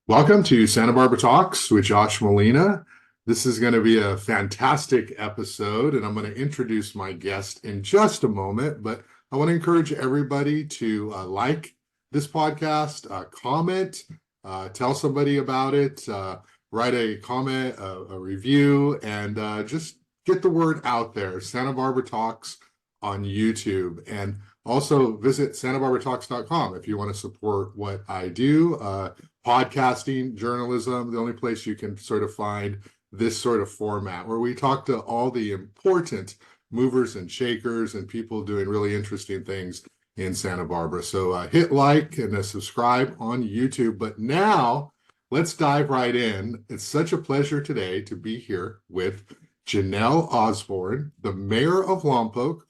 Welcome to Santa Barbara Talks with Josh Molina. This is going to be a fantastic episode, and I'm going to introduce my guest in just a moment. But I want to encourage everybody to like this podcast, comment, tell somebody about it, write a comment, a review, and just get the word out there. Santa Barbara Talks on YouTube. And also visit santabarbaratalks.com if you want to support what I do. Podcasting, journalism, the only place you can sort of find this sort of format where we talk to all the important movers and shakers and people doing really interesting things in Santa Barbara. So hit like and subscribe on YouTube. But now let's dive right in. It's such a pleasure today to be here with Jenelle Osborne, the mayor of Lompoc,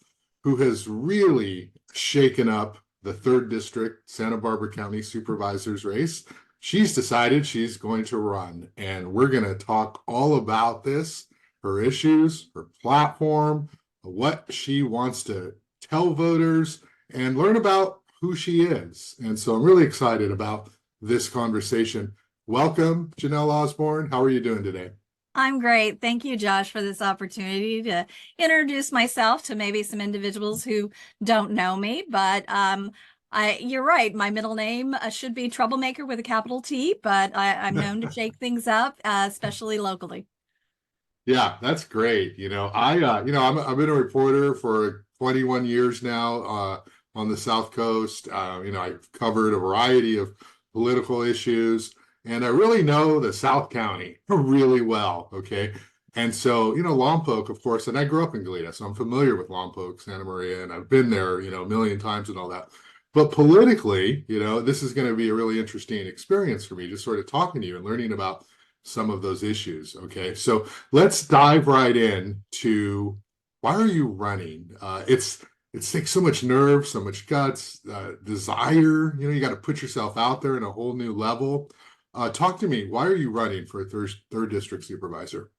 who has really shaken up the 3rd District Santa Barbara County Supervisor's race. She's decided she's going to run, and we're going to talk all about this, her issues, her platform, what she wants to tell voters, and learn about who she is. And so I'm really excited about this conversation. Welcome, Jenelle Osborne. How are you doing today? I'm great. Thank you, Josh, for this opportunity to introduce myself to maybe some individuals who don't know me. But you're right. My middle name should be Troublemaker with a capital T, but I'm known to shake things up, especially locally. Yeah, that's great. I've been a reporter for 21 years now on the South Coast. I've covered a variety of political issues, and I really know the South County really well. Okay. And so, Lompoc, of course, and I grew up in Goleta, so I'm familiar with Lompoc, Santa Maria, and I've been there, a million times and all that. But politically, this is going to be a really interesting experience for me, just sort of talking to you and learning about some of those issues. Okay, so let's dive right in to why are you running? It takes so much nerve, so much guts, desire. You got to put yourself out there in a whole new level. Talk to me. Why are you running for a third district supervisor?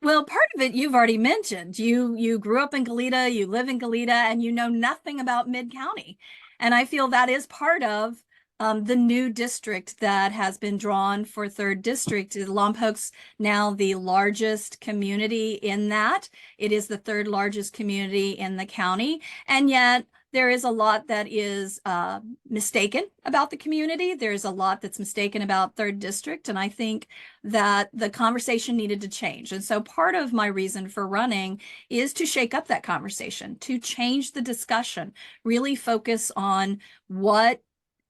Well, part of it you've already mentioned. You grew up in Goleta, you live in Goleta, and you know nothing about Mid-County. And I feel that is part of the new district that has been drawn for 3rd District. Lompoc's now the largest community in that. It is the 3rd largest community in the county. And yet there is a lot that is mistaken about the community. There's a lot that's mistaken about 3rd District. And I think that the conversation needed to change. And so part of my reason for running is to shake up that conversation, to change the discussion, really focus on what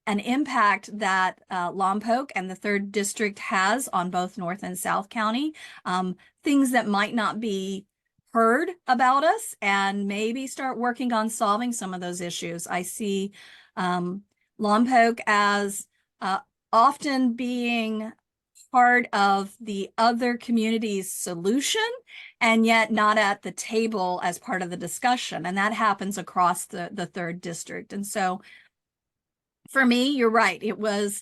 an impact that Lompoc and the 3rd District has on both North and South County, things that might not be heard about us, and maybe start working on solving some of those issues. I see Lompoc as often being part of the other community's solution, and yet not at the table as part of the discussion. And that happens across the 3rd District. And so for me, you're right. It was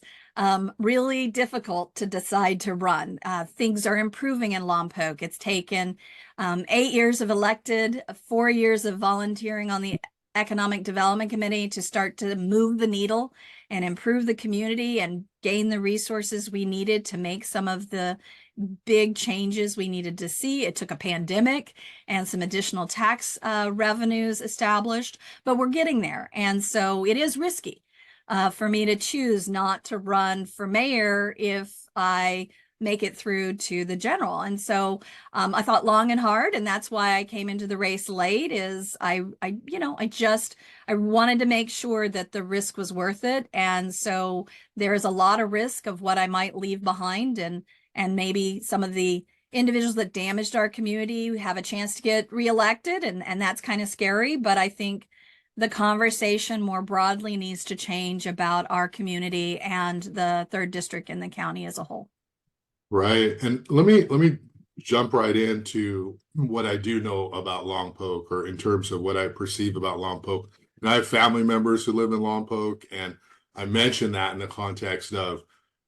really difficult to decide to run. Things are improving in Lompoc. It's taken 8 years of elected, 4 years of volunteering on the Economic Development Committee to start to move the needle and improve the community and gain the resources we needed to make some of the big changes we needed to see. It took a pandemic and some additional tax revenues established, but we're getting there. And so it is risky for me to choose not to run for mayor if I make it through to the general. And so I thought long and hard, and that's why I came into the race late. Is I wanted to make sure that the risk was worth it. And so there is a lot of risk of what I might leave behind, and maybe some of the individuals that damaged our community have a chance to get reelected, and that's kind of scary. But I think the conversation more broadly needs to change about our community and the 3rd District in the county as a whole. Right. And let me jump right into what I do know about Lompoc, or in terms of what I perceive about Lompoc. And I have family members who live in Lompoc, and I mention that in the context of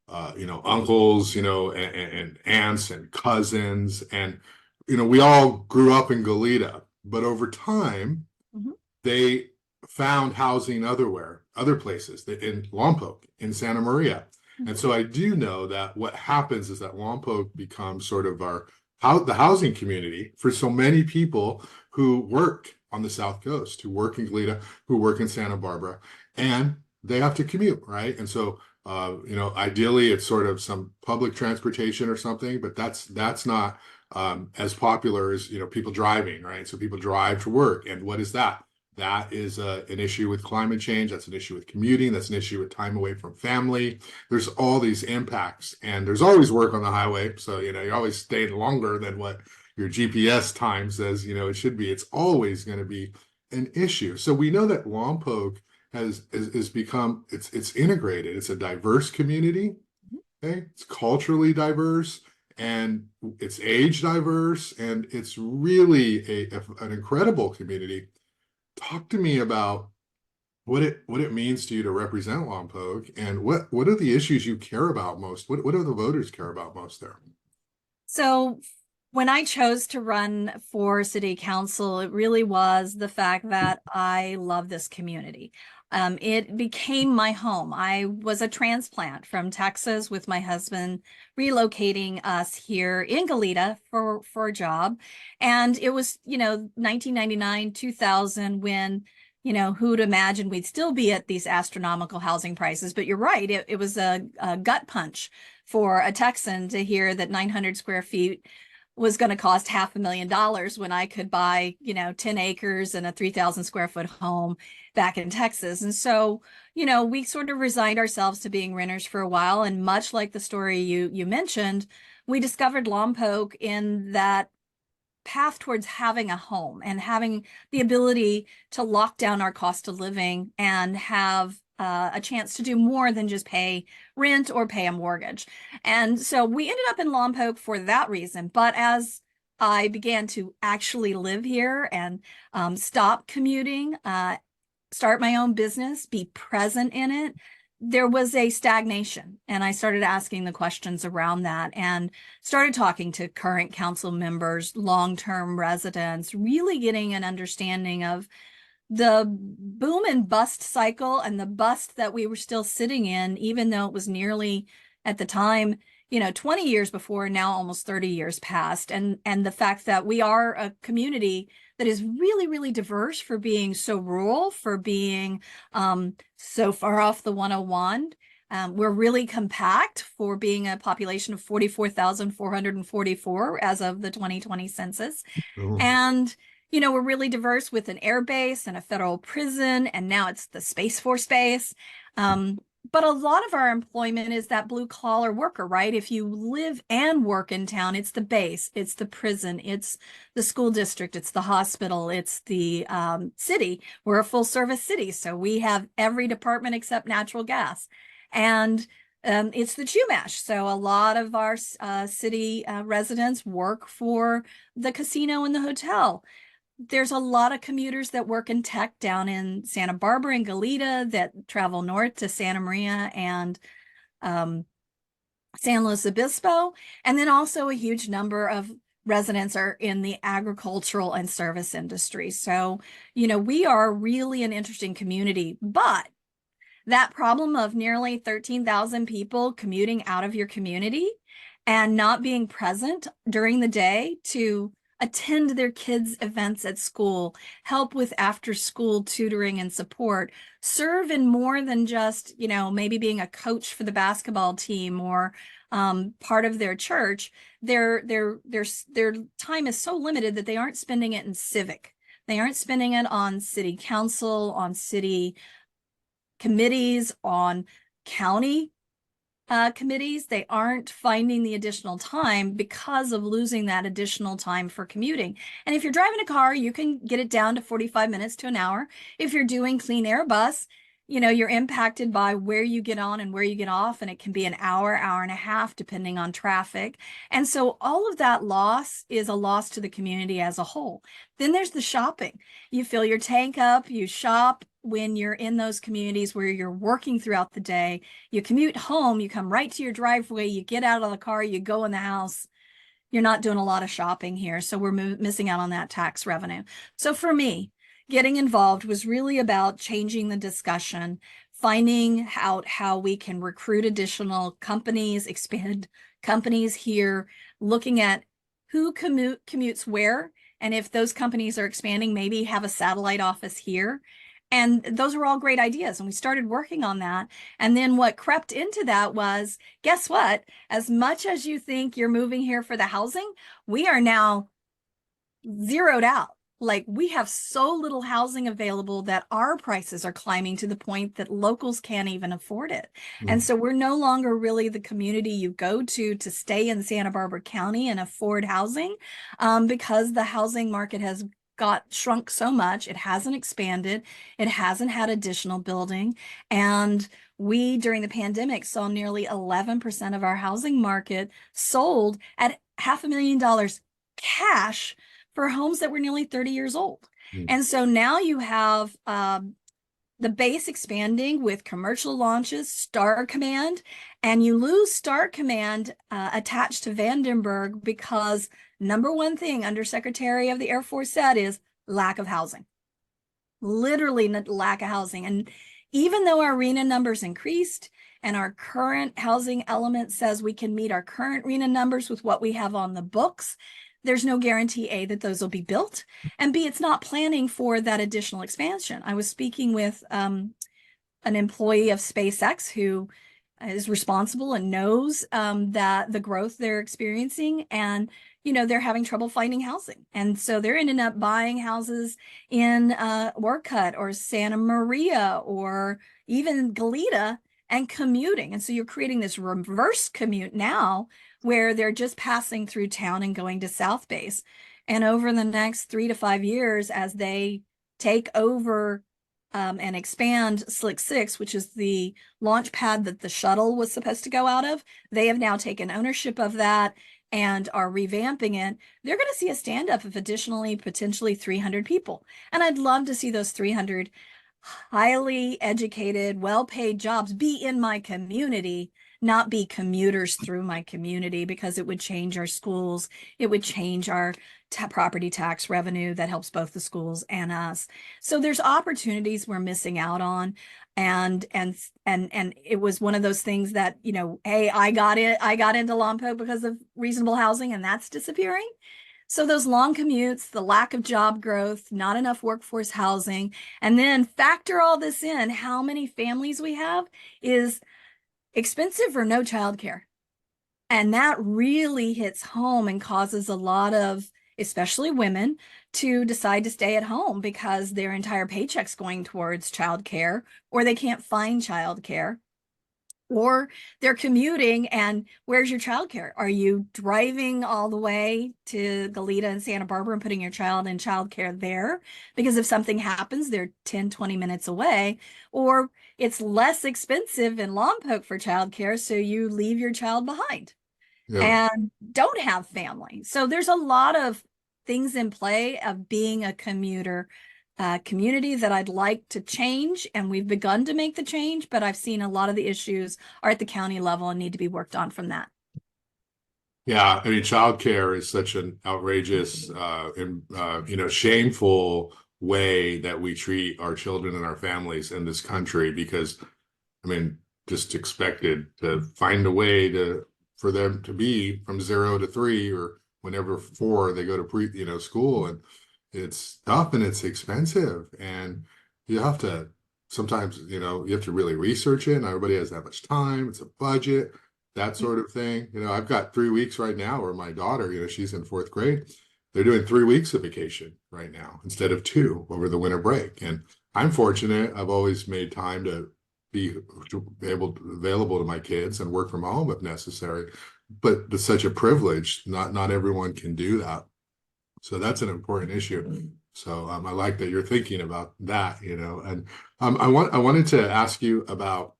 uncles, and aunts and cousins. And we all grew up in Goleta, but over time, they found housing other places, in Lompoc, in Santa Maria. And so I do know that what happens is that Lompoc becomes sort of the housing community for so many people who work on the South Coast, who work in Goleta, who work in Santa Barbara, and they have to commute, right? And so ideally it's sort of some public transportation or something, but that's not as popular as people driving, right? So people drive to work, and what is that? That is an issue with climate change. That's an issue with commuting. That's an issue with time away from family. There's all these impacts, and there's always work on the highway. So, you're always staying longer than what your GPS time says, it should be. It's always going to be an issue. So we know that Lompoc is become, it's integrated. It's a diverse community. Okay. It's culturally diverse, and it's age diverse, and it's really an incredible community. Talk to me about what it means to you to represent Lompoc, and what are the issues you care about most? What do the voters care about most there? So when I chose to run for city council, it really was the fact that I love this community. It became my home. I was a transplant from Texas with my husband, relocating us here in Goleta for a job. And it was, 1999, 2000 when, who'd imagine we'd still be at these astronomical housing prices. But you're right, it was a gut punch for a Texan to hear that 900 square feet was going to cost $500,000 when I could buy, 10 acres and a 3,000 square foot home back in Texas. And so, we sort of resigned ourselves to being renters for a while. And much like the story you mentioned, we discovered Lompoc in that path towards having a home and having the ability to lock down our cost of living and have a chance to do more than just pay rent or pay a mortgage. And so we ended up in Lompoc for that reason. But as I began to actually live here and stop commuting, start my own business, be present in it, there was a stagnation. And I started asking the questions around that and started talking to current council members, long-term residents, really getting an understanding of the boom and bust cycle and the bust that we were still sitting in, even though it was nearly at the time, 20 years before, now almost 30 years past. And the fact that we are a community that is really, really diverse for being so rural, for being so far off the 101. We're really compact for being a population of 44,444 as of the 2020 census. Oh. And we're really diverse with an air base and a federal prison, and now it's the Space Force base. But a lot of our employment is that blue collar worker, right? If you live and work in town, it's the base, it's the prison, it's the school district, it's the hospital, it's the city. We're a full service city, so we have every department except natural gas. And it's the Chumash. So a lot of our city residents work for the casino and the hotel. There's a lot of commuters that work in tech down in Santa Barbara and Goleta that travel north to Santa Maria and San Luis Obispo. And then also a huge number of residents are in the agricultural and service industry. So, we are really an interesting community, but that problem of nearly 13,000 people commuting out of your community and not being present during the day to attend their kids' events at school, help with after-school tutoring and support, serve in more than just, maybe being a coach for the basketball team or part of their church. Their time is so limited that they aren't spending it in civic. They aren't spending it on city council, on city committees, on county committees. They aren't finding the additional time because of losing that additional time for commuting. And if you're driving a car, you can get it down to 45 minutes to an hour. If you're doing clean air bus, you're impacted by where you get on and where you get off, and it can be an hour, hour and a half, depending on traffic. And so all of that loss is a loss to the community as a whole. Then there's the shopping. You fill your tank up, you shop when you're in those communities where you're working throughout the day. You commute home, you come right to your driveway, you get out of the car, you go in the house. You're not doing a lot of shopping here, so we're missing out on that tax revenue. So for me, getting involved was really about changing the discussion finding out how we can recruit additional companies, expand companies here, looking at who commutes where, and if those companies are expanding, maybe have a satellite office here. And those were all great ideas. And we started working on that. And then what crept into that was, guess what? As much as you think you're moving here for the housing, we are now zeroed out. Like, we have so little housing available that our prices are climbing to the point that locals can't even afford it. And so we're no longer really the community you go to stay in Santa Barbara County and afford housing, because the housing market has got shrunk so much. It hasn't expanded. It hasn't had additional building. And we, during the pandemic, saw nearly 11% of our housing market sold at $500,000 cash for homes that were nearly 30 years old. And so now you have the base expanding with commercial launches, Star Command, and you lose Star Command attached to Vandenberg because number one thing Undersecretary of the Air Force said is lack of housing. Literally lack of housing. And even though our RENA numbers increased and our current housing element says we can meet our current RENA numbers with what we have on the books, there's no guarantee, A, that those will be built, and B, it's not planning for that additional expansion. I was speaking with an employee of SpaceX who is responsible and knows that the growth they're experiencing, and they're having trouble finding housing. And so they're ending up buying houses in Orcutt or Santa Maria or even Goleta and commuting. And so you're creating this reverse commute now where they're just passing through town and going to South Base. And over the next 3 to 5 years, as they take over and expand Slick 6, which is the launch pad that the shuttle was supposed to go out of, they have now taken ownership of that and are revamping it. They're going to see a stand-up of additionally potentially 300 people. And I'd love to see those 300 highly educated, well-paid jobs be in my community, not be commuters through my community, because it would change our schools. It would change our property tax revenue that helps both the schools and us. So there's opportunities we're missing out on. And it was one of those things that, hey, I got into Lompoc because of reasonable housing, and that's disappearing. So those long commutes, the lack of job growth, not enough workforce housing, and then factor all this in, how many families we have is expensive or no childcare. And that really hits home and causes a lot of, especially women, to decide to stay at home because their entire paycheck's going towards childcare, or they can't find childcare, or they're commuting. And where's your childcare? Are you driving all the way to Goleta and Santa Barbara and putting your child in childcare there? Because if something happens, they're 10, 20 minutes away. Or it's less expensive in Lompoc for childcare, so you leave your child behind and don't have family. So there's a lot of things in play of being a commuter community that I'd like to change, and we've begun to make the change, but I've seen a lot of the issues are at the county level and need to be worked on from that. Yeah, I mean, childcare is such an outrageous and shameful way that we treat our children and our families in this country, because I mean, just expected to find a way for them to be from 0 to 3 or whenever 4 they go to school, and it's tough and it's expensive, and you have to sometimes you have to really research it. Not everybody has that much time. It's a budget, that sort of thing. I've got 3 weeks right now where my daughter, she's in 4th grade. They're doing 3 weeks of vacation right now instead of 2 over the winter break. And I'm fortunate. I've always made time to be available to my kids and work from home if necessary. But it's such a privilege. Not everyone can do that. So that's an important issue. So I like that you're thinking about that, and I wanted to ask you about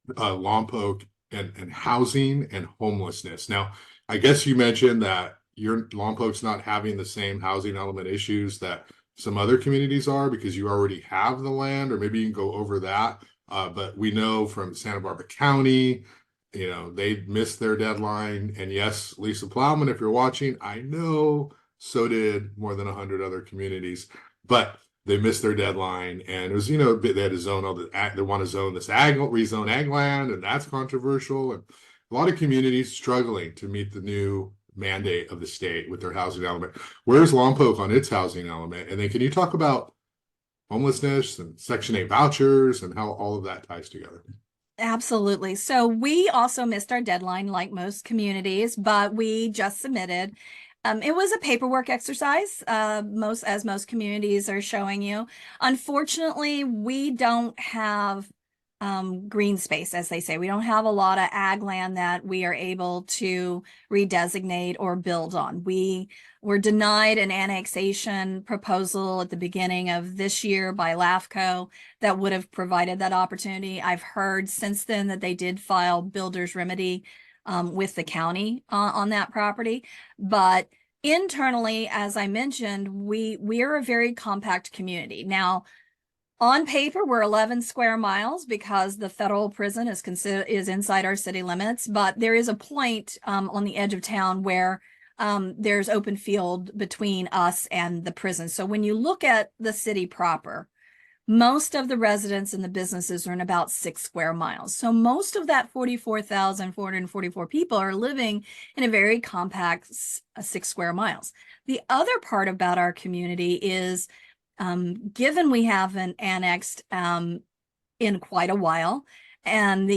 Lompoc and housing and homelessness. Now, I guess you mentioned that your Lompoc's not having the same housing element issues that some other communities are because you already have the land, or maybe you can go over that. But we know from Santa Barbara County, they missed their deadline. And yes, Lisa Plowman, if you're watching, I know so did more than 100 other communities. But they missed their deadline, and it was, they had to zone all they want to zone this rezone ag land, and that's controversial. And a lot of communities struggling to meet the new mandate of the state with their housing element. Where's Lompoc on its housing element? And then can you talk about homelessness and Section 8 vouchers and how all of that ties together? Absolutely. So we also missed our deadline like most communities, but we just submitted. It was a paperwork exercise, most communities are showing you. Unfortunately, we don't have green space, as they say. We don't have a lot of ag land that we are able to redesignate or build on. We were denied an annexation proposal at the beginning of this year by LAFCO that would have provided that opportunity. I've heard since then that they did file builder's remedy with the county on that property. But internally, as I mentioned, we're a very compact community. Now, on paper, we're 11 square miles because the federal prison is inside our city limits, but there is a point on the edge of town where there's open field between us and the prison. So when you look at the city proper, most of the residents and the businesses are in about 6 square miles. So most of that 44,444 people are living in a very compact 6 square miles. The other part about our community is given we haven't annexed in quite a while, and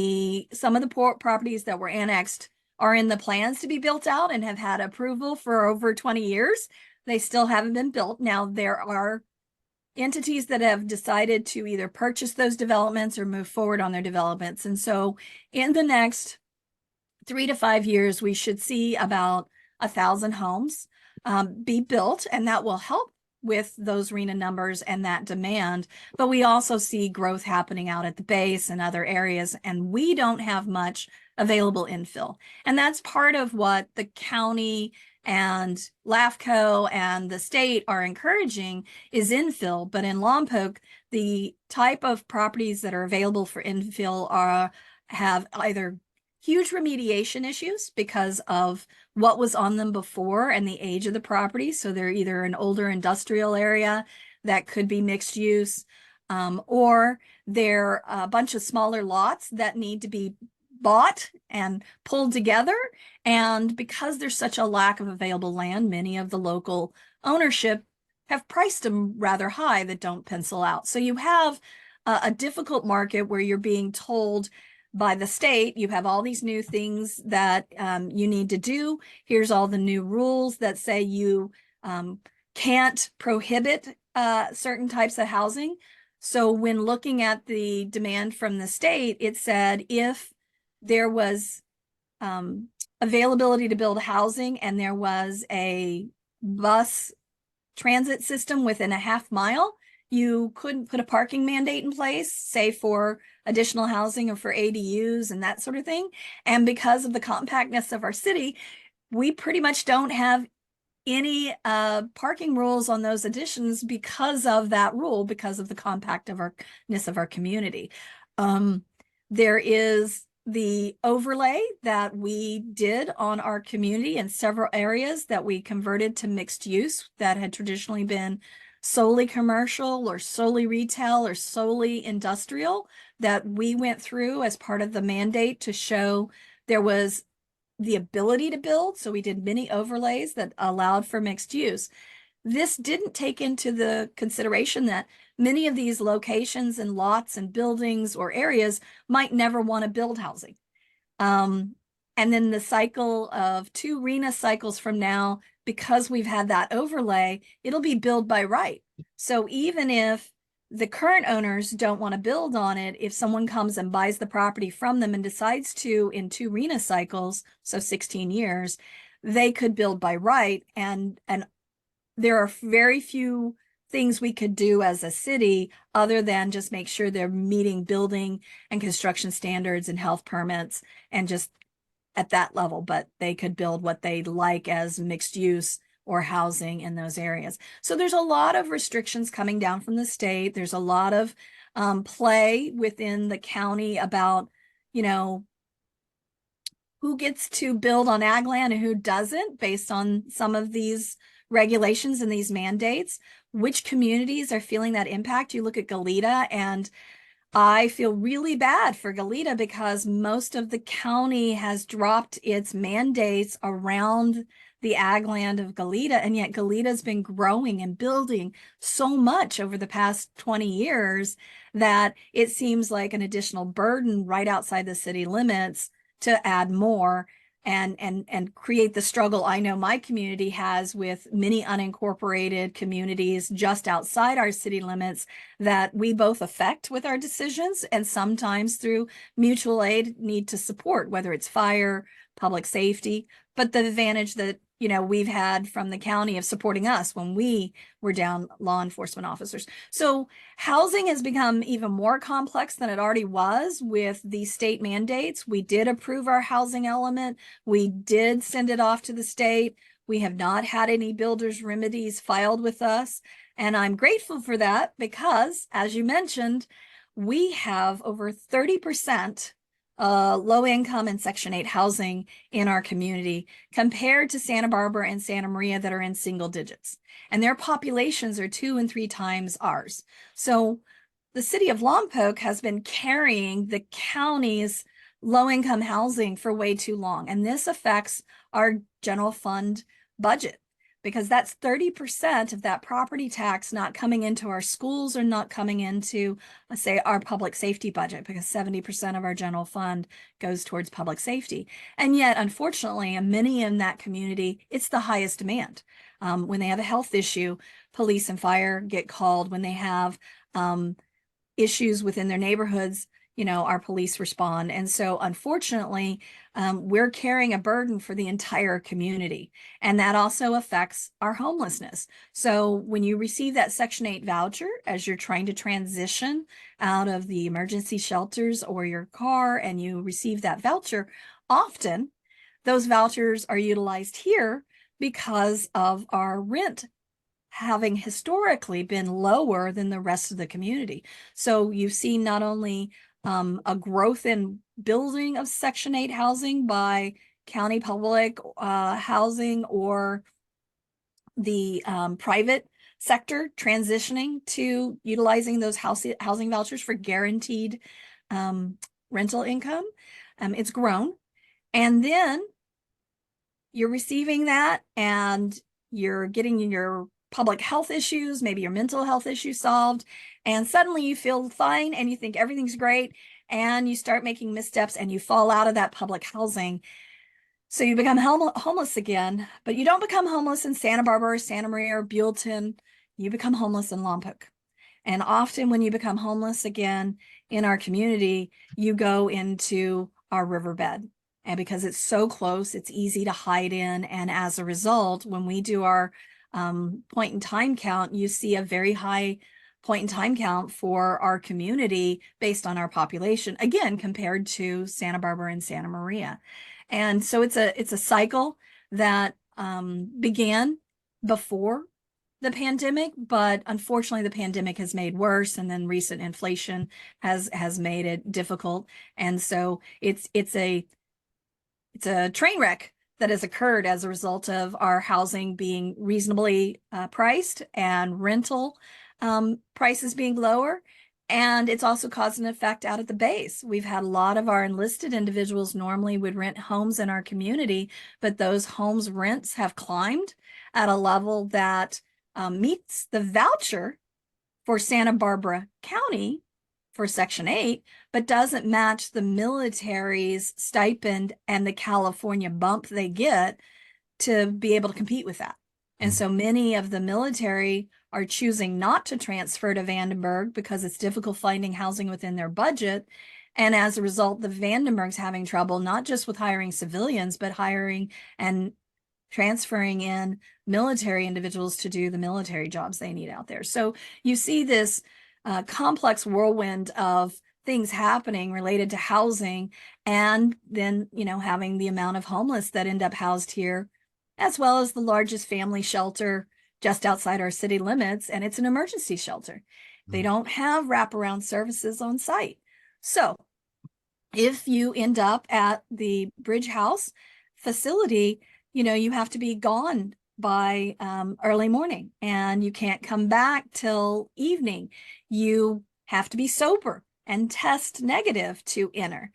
some of the properties that were annexed are in the plans to be built out and have had approval for over 20 years, they still haven't been built. Now, there are entities that have decided to either purchase those developments or move forward on their developments. And so in the next 3 to 5 years, we should see about 1,000 homes be built, and that will help with those RHNA numbers and that demand. But we also see growth happening out at the base and other areas, and we don't have much available infill. And that's part of what the county and LAFCO and the state are encouraging is infill. But in Lompoc, the type of properties that are available for infill have either huge remediation issues because of what was on them before and the age of the property. So they're either an older industrial area that could be mixed use, or they're a bunch of smaller lots that need to be bought and pulled together. And because there's such a lack of available land, many of the local ownership have priced them rather high that don't pencil out. So you have a difficult market where you're being told by the state, you have all these new things that you need to do. Here's all the new rules that say you can't prohibit certain types of housing. So when looking at the demand from the state, it said if there was availability to build housing and there was a bus transit system within a half mile, you couldn't put a parking mandate in place, say for additional housing or for ADUs and that sort of thing. And because of the compactness of our city, we pretty much don't have any parking rules on those additions because of that rule, because of the compactness of our community. There is the overlay that we did on our community in several areas that we converted to mixed use that had traditionally been solely commercial or solely retail or solely industrial, that we went through as part of the mandate to show there was the ability to build. So we did many overlays that allowed for mixed use. This didn't take into the consideration that many of these locations and lots and buildings or areas might never want to build housing. And then the cycle of 2 RHNA cycles from now, because we've had that overlay, it'll be build by right. So even if the current owners don't want to build on it, if someone comes and buys the property from them and decides to in 2 RHNA cycles, so 16 years, they could build by right. And there are very few things we could do as a city other than just make sure they're meeting building and construction standards and health permits and just at that level, but they could build what they like as mixed use or housing in those areas. So there's a lot of restrictions coming down from the state. There's a lot of play within the county about, who gets to build on ag land and who doesn't based on some of these regulations and these mandates. which communities are feeling that impact. You look at Goleta, and I feel really bad for Goleta because most of the county has dropped its mandates around the ag land of Goleta, and yet Goleta's been growing and building so much over the past 20 years that it seems like an additional burden right outside the city limits to add more and create the struggle I know my community has with many unincorporated communities just outside our city limits that we both affect with our decisions, and sometimes through mutual aid need to support, whether it's fire, public safety, but the advantage that we've had from the county of supporting us when we were down law enforcement officers. So housing has become even more complex than it already was with the state mandates. We did approve our housing element. We did send it off to the state. We have not had any builder's remedies filed with us. And I'm grateful for that because, as you mentioned, we have over 30% low income and Section 8 housing in our community compared to Santa Barbara and Santa Maria that are in single digits. And their populations are 2 and 3 times ours. So the city of Lompoc has been carrying the county's low income housing for way too long. And this affects our general fund budget, because that's 30% of that property tax not coming into our schools or not coming into, let's say, our public safety budget, because 70% of our general fund goes towards public safety. And yet, unfortunately, in many in that community, it's the highest demand. When they have a health issue, police and fire get called. When they have issues within their neighborhoods, our police respond. And so unfortunately, we're carrying a burden for the entire community. And that also affects our homelessness. So when you receive that Section 8 voucher, as you're trying to transition out of the emergency shelters or your car, and you receive that voucher, often those vouchers are utilized here because of our rent having historically been lower than the rest of the community. So you've seen not only a growth in building of Section 8 housing by county public housing or the private sector transitioning to utilizing those housing vouchers for guaranteed rental income. It's grown. And then you're receiving that and you're getting your public health issues, maybe your mental health issues solved, and suddenly you feel fine and you think everything's great, and you start making missteps and you fall out of that public housing. So you become homeless again, but you don't become homeless in Santa Barbara or Santa Maria or Buellton. You become homeless in Lompoc. And often when you become homeless again in our community, you go into our riverbed. And because it's so close, it's easy to hide in. And as a result, when we do our point in time count, you see a very high point in time count for our community based on our population, again, compared to Santa Barbara and Santa Maria. And so it's a cycle that began before the pandemic, but unfortunately the pandemic has made worse, and then recent inflation has made it difficult. And so it's a train wreck that has occurred as a result of our housing being reasonably priced and rental prices being lower. And it's also caused an effect out at the base. We've had a lot of our enlisted individuals normally would rent homes in our community, but those homes rents have climbed at a level that meets the voucher for Santa Barbara County for Section 8, but doesn't match the military's stipend and the California bump they get to be able to compete with that. And so many of the military are choosing not to transfer to Vandenberg because it's difficult finding housing within their budget. And as a result, the Vandenberg's having trouble, not just with hiring civilians, but hiring and transferring in military individuals to do the military jobs they need out there. So you see this complex whirlwind of things happening related to housing, and then, having the amount of homeless that end up housed here, as well as the largest family shelter just outside our city limits, and it's an emergency shelter. They don't have wraparound services on site. So if you end up at the Bridge House facility, you have to be gone by early morning, and you can't come back till evening. You have to be sober and test negative to enter.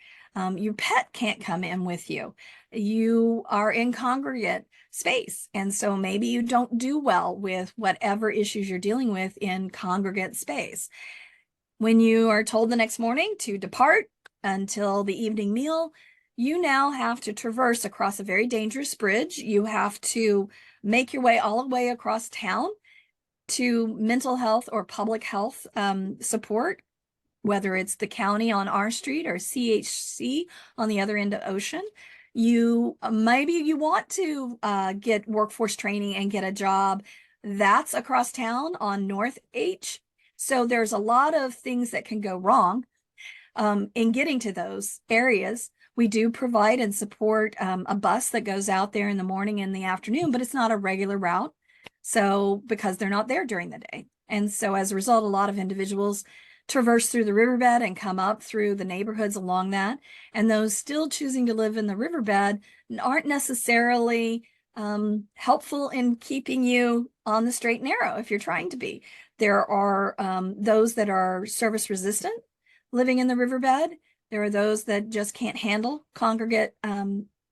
Your pet can't come in with you. You are in congregate space, and so maybe you don't do well with whatever issues you're dealing with in congregate space. When you are told the next morning to depart until the evening meal, you now have to traverse across a very dangerous bridge. You have to make your way all the way across town to mental health or public health support, whether it's the county on our street or CHC on the other end of Ocean. Maybe you want to get workforce training and get a job. That's across town on North H. So there's a lot of things that can go wrong in getting to those areas. We do provide and support a bus that goes out there in the morning and the afternoon, but it's not a regular route. So because they're not there during the day. And so as a result, a lot of individuals traverse through the riverbed and come up through the neighborhoods along that. And those still choosing to live in the riverbed aren't necessarily helpful in keeping you on the straight and narrow if you're trying to be. There are those that are service resistant living in the riverbed. There are those that just can't handle congregate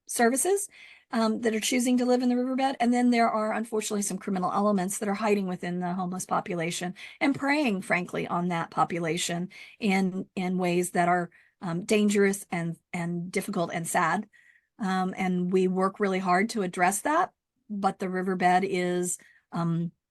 services that are choosing to live in the riverbed. And then there are, unfortunately, some criminal elements that are hiding within the homeless population and preying, frankly, on that population in ways that are dangerous and difficult and sad. And we work really hard to address that. But the riverbed is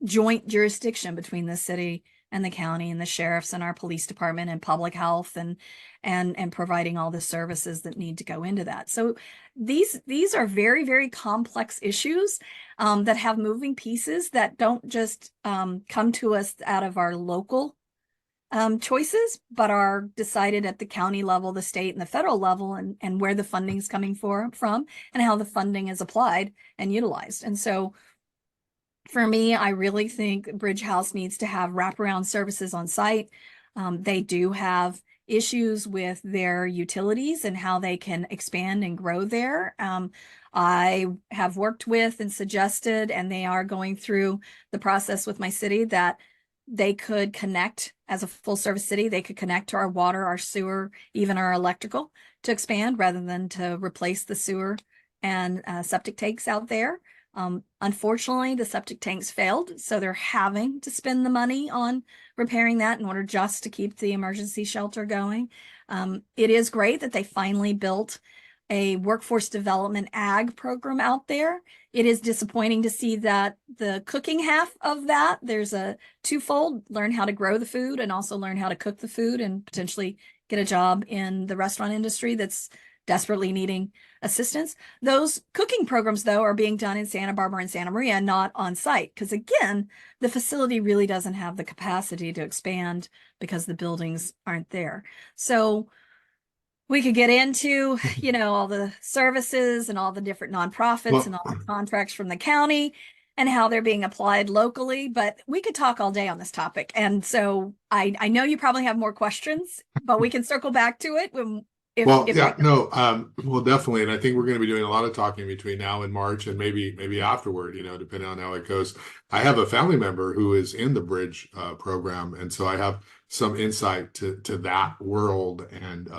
joint jurisdiction between the city and the county and the sheriffs and our police department and public health and providing all the services that need to go into that. So these are very, very complex issues that have moving pieces that don't just come to us out of our local choices, but are decided at the county level, the state and the federal level, and where the funding's coming from and how the funding is applied and utilized. And so for me, I really think Bridge House needs to have wraparound services on site. They do have issues with their utilities and how they can expand and grow there. I have worked with and suggested, and they are going through the process with my city, that they could connect as a full service city. They could connect to our water, our sewer, even our electrical to expand rather than to replace the sewer and septic tanks out there. Unfortunately, the septic tanks failed, so they're having to spend the money on repairing that in order just to keep the emergency shelter going. It is great that they finally built a workforce development ag program out there. It is disappointing to see that the cooking half of that, there's a twofold: learn how to grow the food and also learn how to cook the food and potentially get a job in the restaurant industry that's desperately needing assistance. Those cooking programs, though, are being done in Santa Barbara and Santa Maria, not on site, because again, the facility really doesn't have the capacity to expand because the buildings aren't there. So we could get into, all the services and all the different nonprofits and all the contracts from the county and how they're being applied locally, but we could talk all day on this topic. And so I know you probably have more questions, but we can circle back to it when Well, yeah, no, well, definitely. And I think we're going to be doing a lot of talking between now and March and maybe afterward, depending on how it goes. I have a family member who is in the Bridge program. And so I have some insight to that world and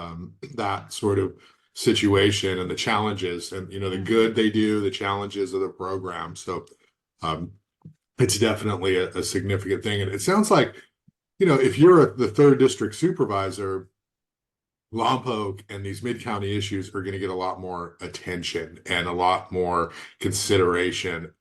that sort of situation and the challenges and, the good they do, the challenges of the program. So it's definitely a significant thing. And it sounds like, if you're the third district supervisor, Lompoc and these mid-county issues are going to get a lot more attention and a lot more consideration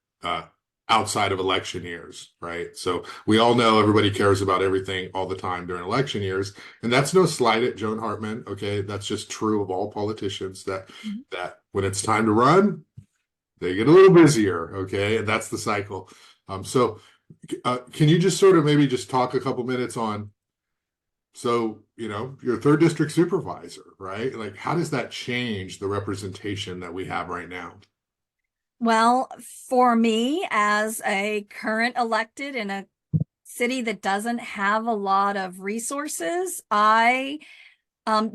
outside of election years, right? So we all know everybody cares about everything all the time during election years, and that's no slight at Joan Hartman. Okay, that's just true of all politicians. That when it's time to run, they get a little busier. Okay, and that's the cycle. So can you just sort of maybe just talk a couple minutes on? So, you're third district supervisor, right? Like, how does that change the representation that we have right now? Well, for me, as a current elected in a city that doesn't have a lot of resources, I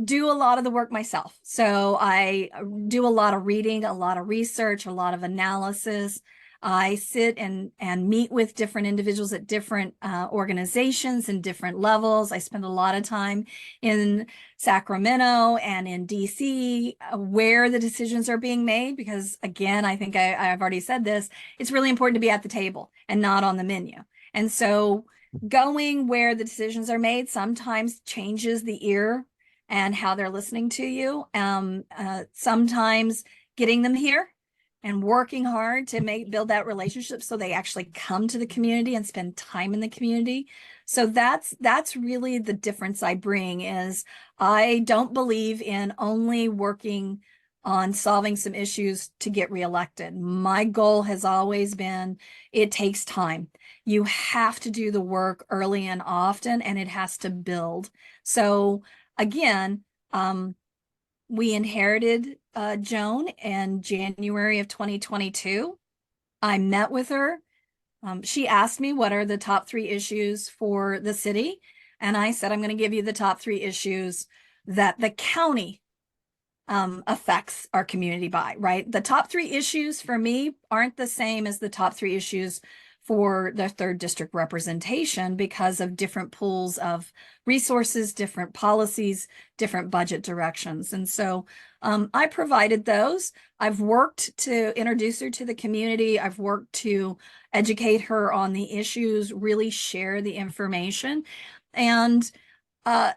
do a lot of the work myself. So I do a lot of reading, a lot of research, a lot of analysis. I sit and meet with different individuals at different organizations and different levels. I spend a lot of time in Sacramento and in DC where the decisions are being made, because again, I think I've already said this, it's really important to be at the table and not on the menu. And so going where the decisions are made sometimes changes the ear and how they're listening to you. Sometimes getting them here and working hard to build that relationship so they actually come to the community and spend time in the community. So that's really the difference I bring. Is I don't believe in only working on solving some issues to get reelected. My goal has always been, it takes time. You have to do the work early and often, and it has to build. So again, we inherited Joan in January of 2022. I met with her. She asked me, what are the top 3 issues for the city? And I said, I'm going to give you the top 3 issues that the county affects our community by, right? The top 3 issues for me aren't the same as the top 3 issues for the 3rd district representation, because of different pools of resources, different policies, different budget directions. And so I provided those. I've worked to introduce her to the community. I've worked to educate her on the issues, really share the information. And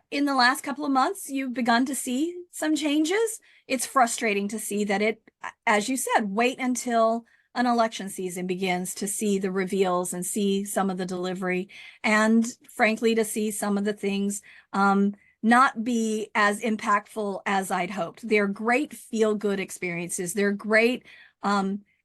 in the last couple of months, you've begun to see some changes. It's frustrating to see that it, as you said, wait until an election season begins to see the reveals and see some of the delivery, and frankly, to see some of the things not be as impactful as I'd hoped. They're great feel-good experiences. They're great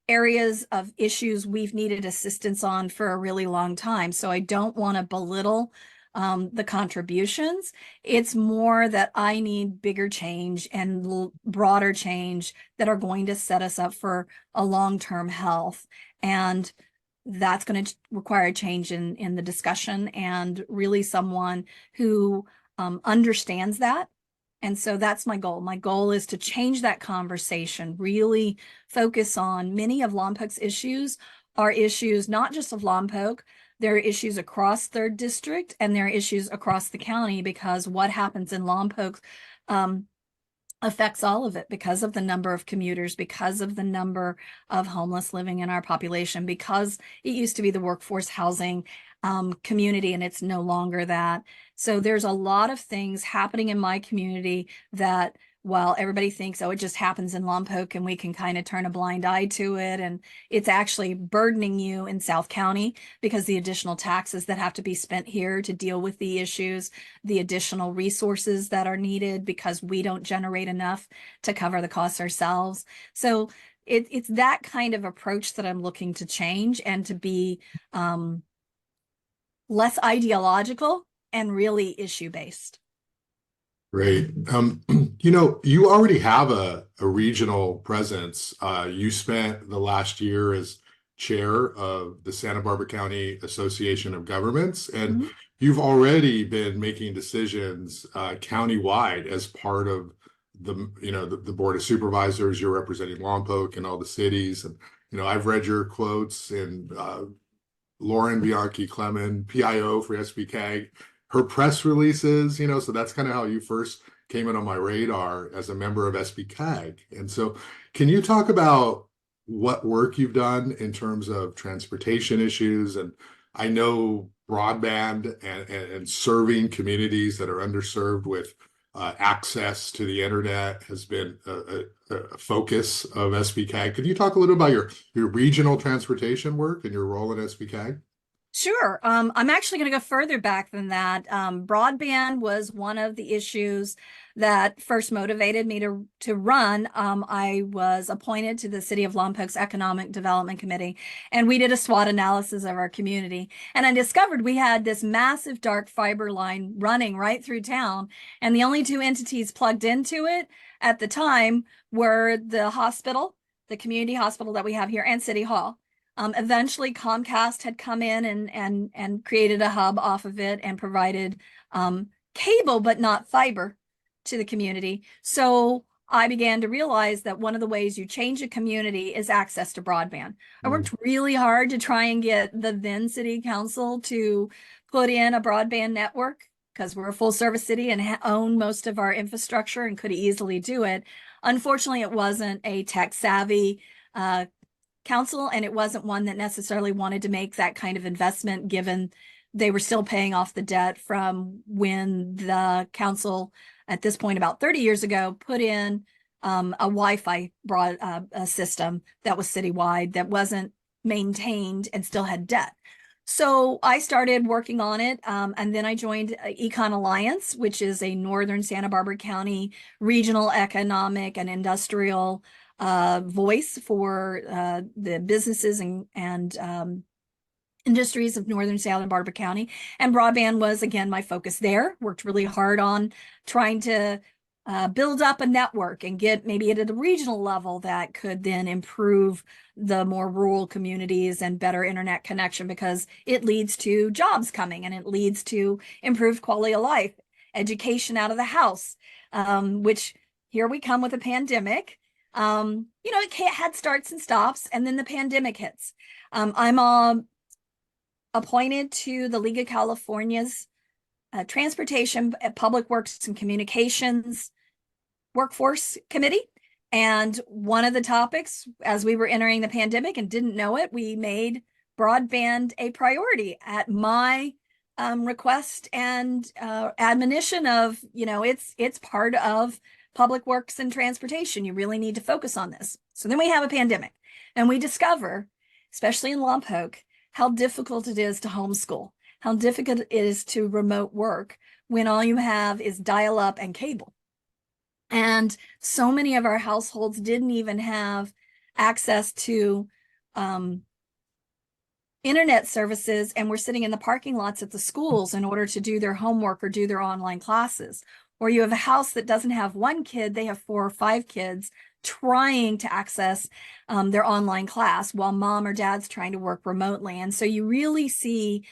areas of issues we've needed assistance on for a really long time. So I don't want to belittle the contributions. It's more that I need bigger change and broader change that are going to set us up for a long-term health. And that's going to require a change in the discussion, and really someone who understands that. And so that's my goal. My goal is to change that conversation, really focus on many of Lompoc's issues are issues not just of Lompoc. There are issues across 3rd district, and there are issues across the county, because what happens in Lompoc affects all of it, because of the number of commuters, because of the number of homeless living in our population, because it used to be the workforce housing community and it's no longer that. So there's a lot of things happening in my community that, while everybody thinks, oh, it just happens in Lompoc and we can kind of turn a blind eye to it, and it's actually burdening you in South County, because the additional taxes that have to be spent here to deal with the issues, the additional resources that are needed because we don't generate enough to cover the costs ourselves. So it's that kind of approach that I'm looking to change, and to be less ideological and really issue-based. Great. You already have a regional presence. You spent the last year as chair of the Santa Barbara County Association of Governments, and you've already been making decisions countywide as part of the Board of Supervisors. You're representing Lompoc and all the cities. And, I've read your quotes, and Lauren Bianchi Clement, PIO for SBCAG, her press releases, so that's kind of how you first came in on my radar as a member of SBCAG. And so can you talk about what work you've done in terms of transportation issues? And I know broadband and serving communities that are underserved with access to the internet has been a focus of SBCAG. Could you talk a little about your regional transportation work and your role in SBCAG? Sure. I'm actually going to go further back than that. Broadband was one of the issues that first motivated me to run. I was appointed to the City of Lompoc's Economic Development Committee, and we did a SWOT analysis of our community. And I discovered we had this massive dark fiber line running right through town, and the only 2 entities plugged into it at the time were the hospital, the community hospital that we have here, and City Hall. Eventually, Comcast had come in and created a hub off of it and provided cable, but not fiber, to the community. So I began to realize that one of the ways you change a community is access to broadband. I worked really hard to try and get the then city council to put in a broadband network because we're a full service city and own most of our infrastructure and could easily do it. Unfortunately, it wasn't a tech savvy council, and it wasn't one that necessarily wanted to make that kind of investment given they were still paying off the debt from when the council at this point about 30 years ago put in a Wi-Fi system that was citywide that wasn't maintained and still had debt. So I started working on it, and then I joined Econ Alliance, which is a northern Santa Barbara County regional economic and industrial voice for the businesses and industries of northern Santa Barbara County. And broadband was, again, my focus there. Worked really hard on trying to build up a network and get maybe at a regional level that could then improve the more rural communities and better internet connection, because it leads to jobs coming and it leads to improved quality of life, education out of the house, which here we come with a pandemic. It had starts and stops, and then the pandemic hits. I'm appointed to the League of California's Transportation, Public Works, and Communications Workforce Committee. And one of the topics, as we were entering the pandemic and didn't know it, we made broadband a priority at my request and admonition of, it's part of public works and transportation. You really need to focus on this. So then we have a pandemic, and we discover, especially in Lompoc, how difficult it is to homeschool, how difficult it is to remote work when all you have is dial-up and cable. And so many of our households didn't even have access to internet services, and were sitting in the parking lots at the schools in order to do their homework or do their online classes. Or you have a house that doesn't have one kid, they have 4 or 5 kids trying to access their online class while mom or dad's trying to work remotely. And so you really see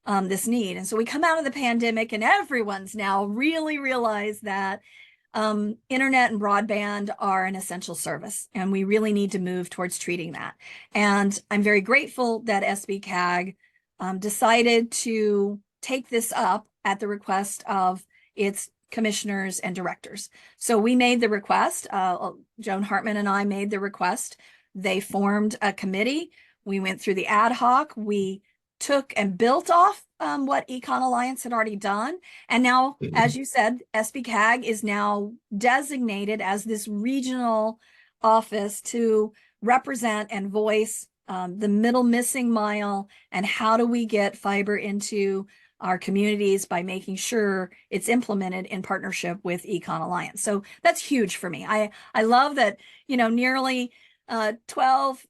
this need. And so we come out of the pandemic and everyone's now really realized that internet and broadband are an essential service, and we really need to move towards treating that. And I'm very grateful that SBCAG decided to take this up at the request of its commissioners and directors. So we made the request, Joan Hartman and I made the request. They formed a committee. We went through the ad hoc. We took and built off what Econ Alliance had already done. And now, as you said, SBCAG is now designated as this regional office to represent and voice the middle missing mile, and how do we get fiber into our communities by making sure it's implemented in partnership with Econ Alliance. So that's huge for me. I love that, nearly 12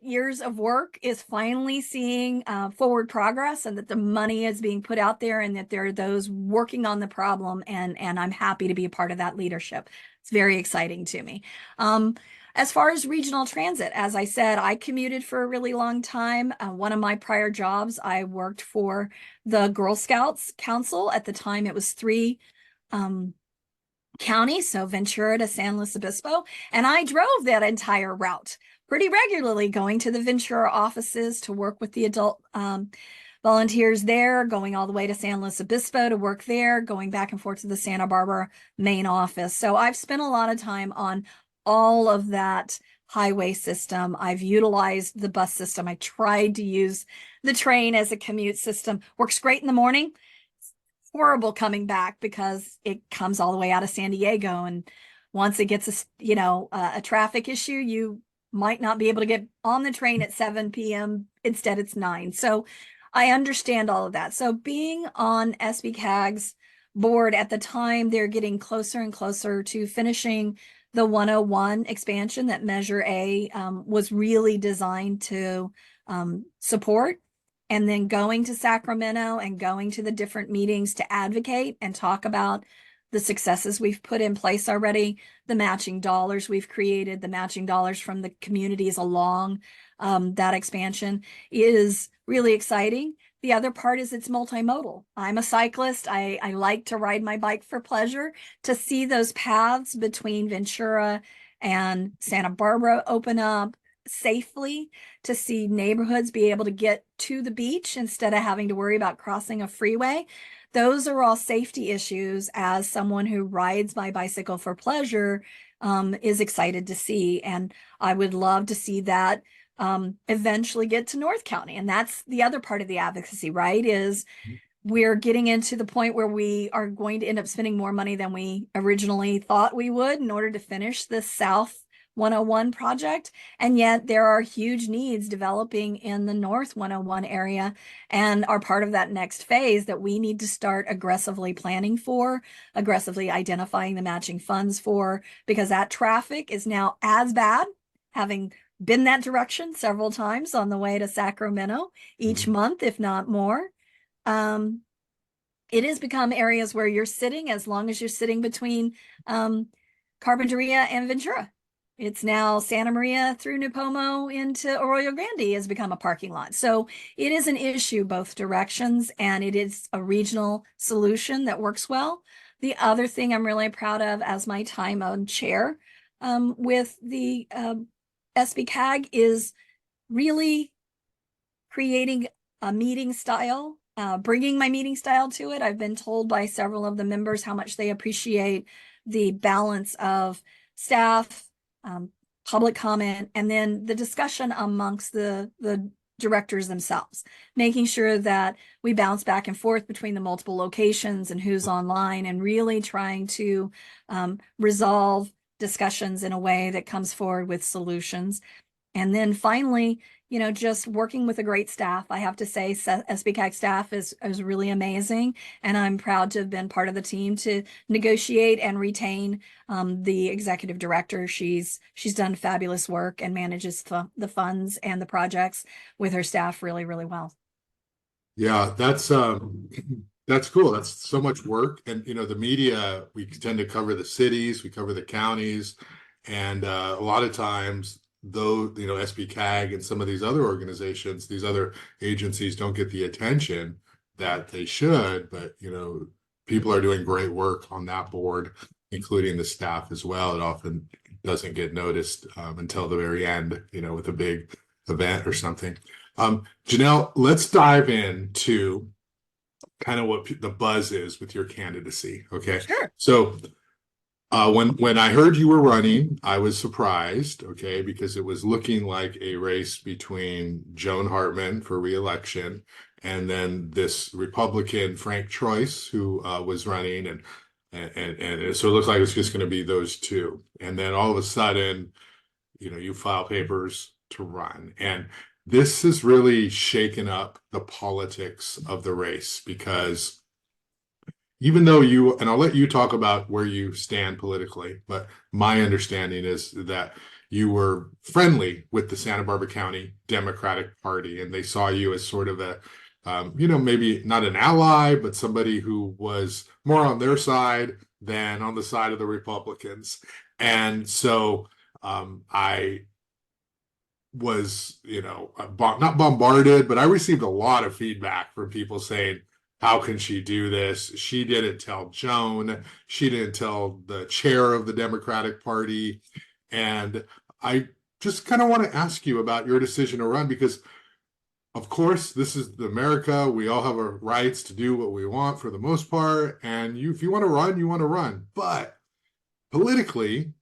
years of work is finally seeing forward progress, and that the money is being put out there, and that there are those working on the problem, and I'm happy to be a part of that leadership. It's very exciting to me. As far as regional transit, as I said, I commuted for a really long time. One of my prior jobs, I worked for the Girl Scouts Council. At the time, it was 3 counties, so Ventura to San Luis Obispo, and I drove that entire route pretty regularly, going to the Ventura offices to work with the adult volunteers there, going all the way to San Luis Obispo to work there, going back and forth to the Santa Barbara main office. So I've spent a lot of time on all of that highway system. I've utilized the bus system. I tried to use the train as a commute system. Works great in the morning. It's horrible coming back because it comes all the way out of San Diego, and once it gets a traffic issue, you might not be able to get on the train at 7 p.m. Instead, it's 9. So I understand all of that. So being on SBCAG's board at the time, they're getting closer and closer to finishing the 101 expansion that Measure A was really designed to support, and then going to Sacramento and going to the different meetings to advocate and talk about the successes we've put in place already, the matching dollars we've created, the matching dollars from the communities along that expansion is really exciting. The other part is it's multimodal. I'm a cyclist. I like to ride my bike for pleasure. To see those paths between Ventura and Santa Barbara open up safely, to see neighborhoods be able to get to the beach instead of having to worry about crossing a freeway. Those are all safety issues as someone who rides my bicycle for pleasure is excited to see. And I would love to see that eventually get to North County. And that's the other part of the advocacy, right? Is we're getting into the point where we are going to end up spending more money than we originally thought we would in order to finish this South 101 project. And yet there are huge needs developing in the North 101 area and are part of that next phase that we need to start aggressively planning for, aggressively identifying the matching funds for, because that traffic is now as bad, having been that direction several times on the way to Sacramento each month, if not more. It has become areas where you're sitting as long as you're sitting between Carpinteria and Ventura. It's now Santa Maria through New Pomo into Arroyo Grande has become a parking lot. So it is an issue both directions, and it is a regional solution that works well. The other thing I'm really proud of as my time on chair with the SBCAG is really creating a meeting style, bringing my meeting style to it. I've been told by several of the members how much they appreciate the balance of staff, public comment, and then the discussion amongst the directors themselves, making sure that we bounce back and forth between the multiple locations and who's online, and really trying to resolve discussions in a way that comes forward with solutions. And then finally, just working with a great staff. I have to say, SBCAG staff is really amazing. And I'm proud to have been part of the team to negotiate and retain the executive director. She's done fabulous work and manages the funds and the projects with her staff really, really well. Yeah, that's cool. That's so much work. And the media, we tend to cover the cities, we cover the counties, and a lot of times though, SBCAG and some of these other organizations, these other agencies don't get the attention that they should, but people are doing great work on that board, including the staff as well. It often doesn't get noticed until the very end, with a big event or something. Jenelle, let's dive into kind of what the buzz is with your candidacy. Okay. Sure. So when I heard you were running, I was surprised, okay, because it was looking like a race between Joan Hartman for re-election and then this Republican Frank Troyce who was running, and so it looks like it's just going to be those two. And then all of a sudden, you file papers to run, and this has really shaken up the politics of the race, because even though and I'll let you talk about where you stand politically, but my understanding is that you were friendly with the Santa Barbara County Democratic Party, and they saw you as sort of a, maybe not an ally, but somebody who was more on their side than on the side of the Republicans. And so I was, not bombarded, but I received a lot of feedback from people saying, how can she do this? She didn't tell Joan. She didn't tell the chair of the Democratic Party. And I just kind of want to ask you about your decision to run, because of course, this is America. We all have our rights to do what we want for the most part. And if you want to run, you want to run. But politically,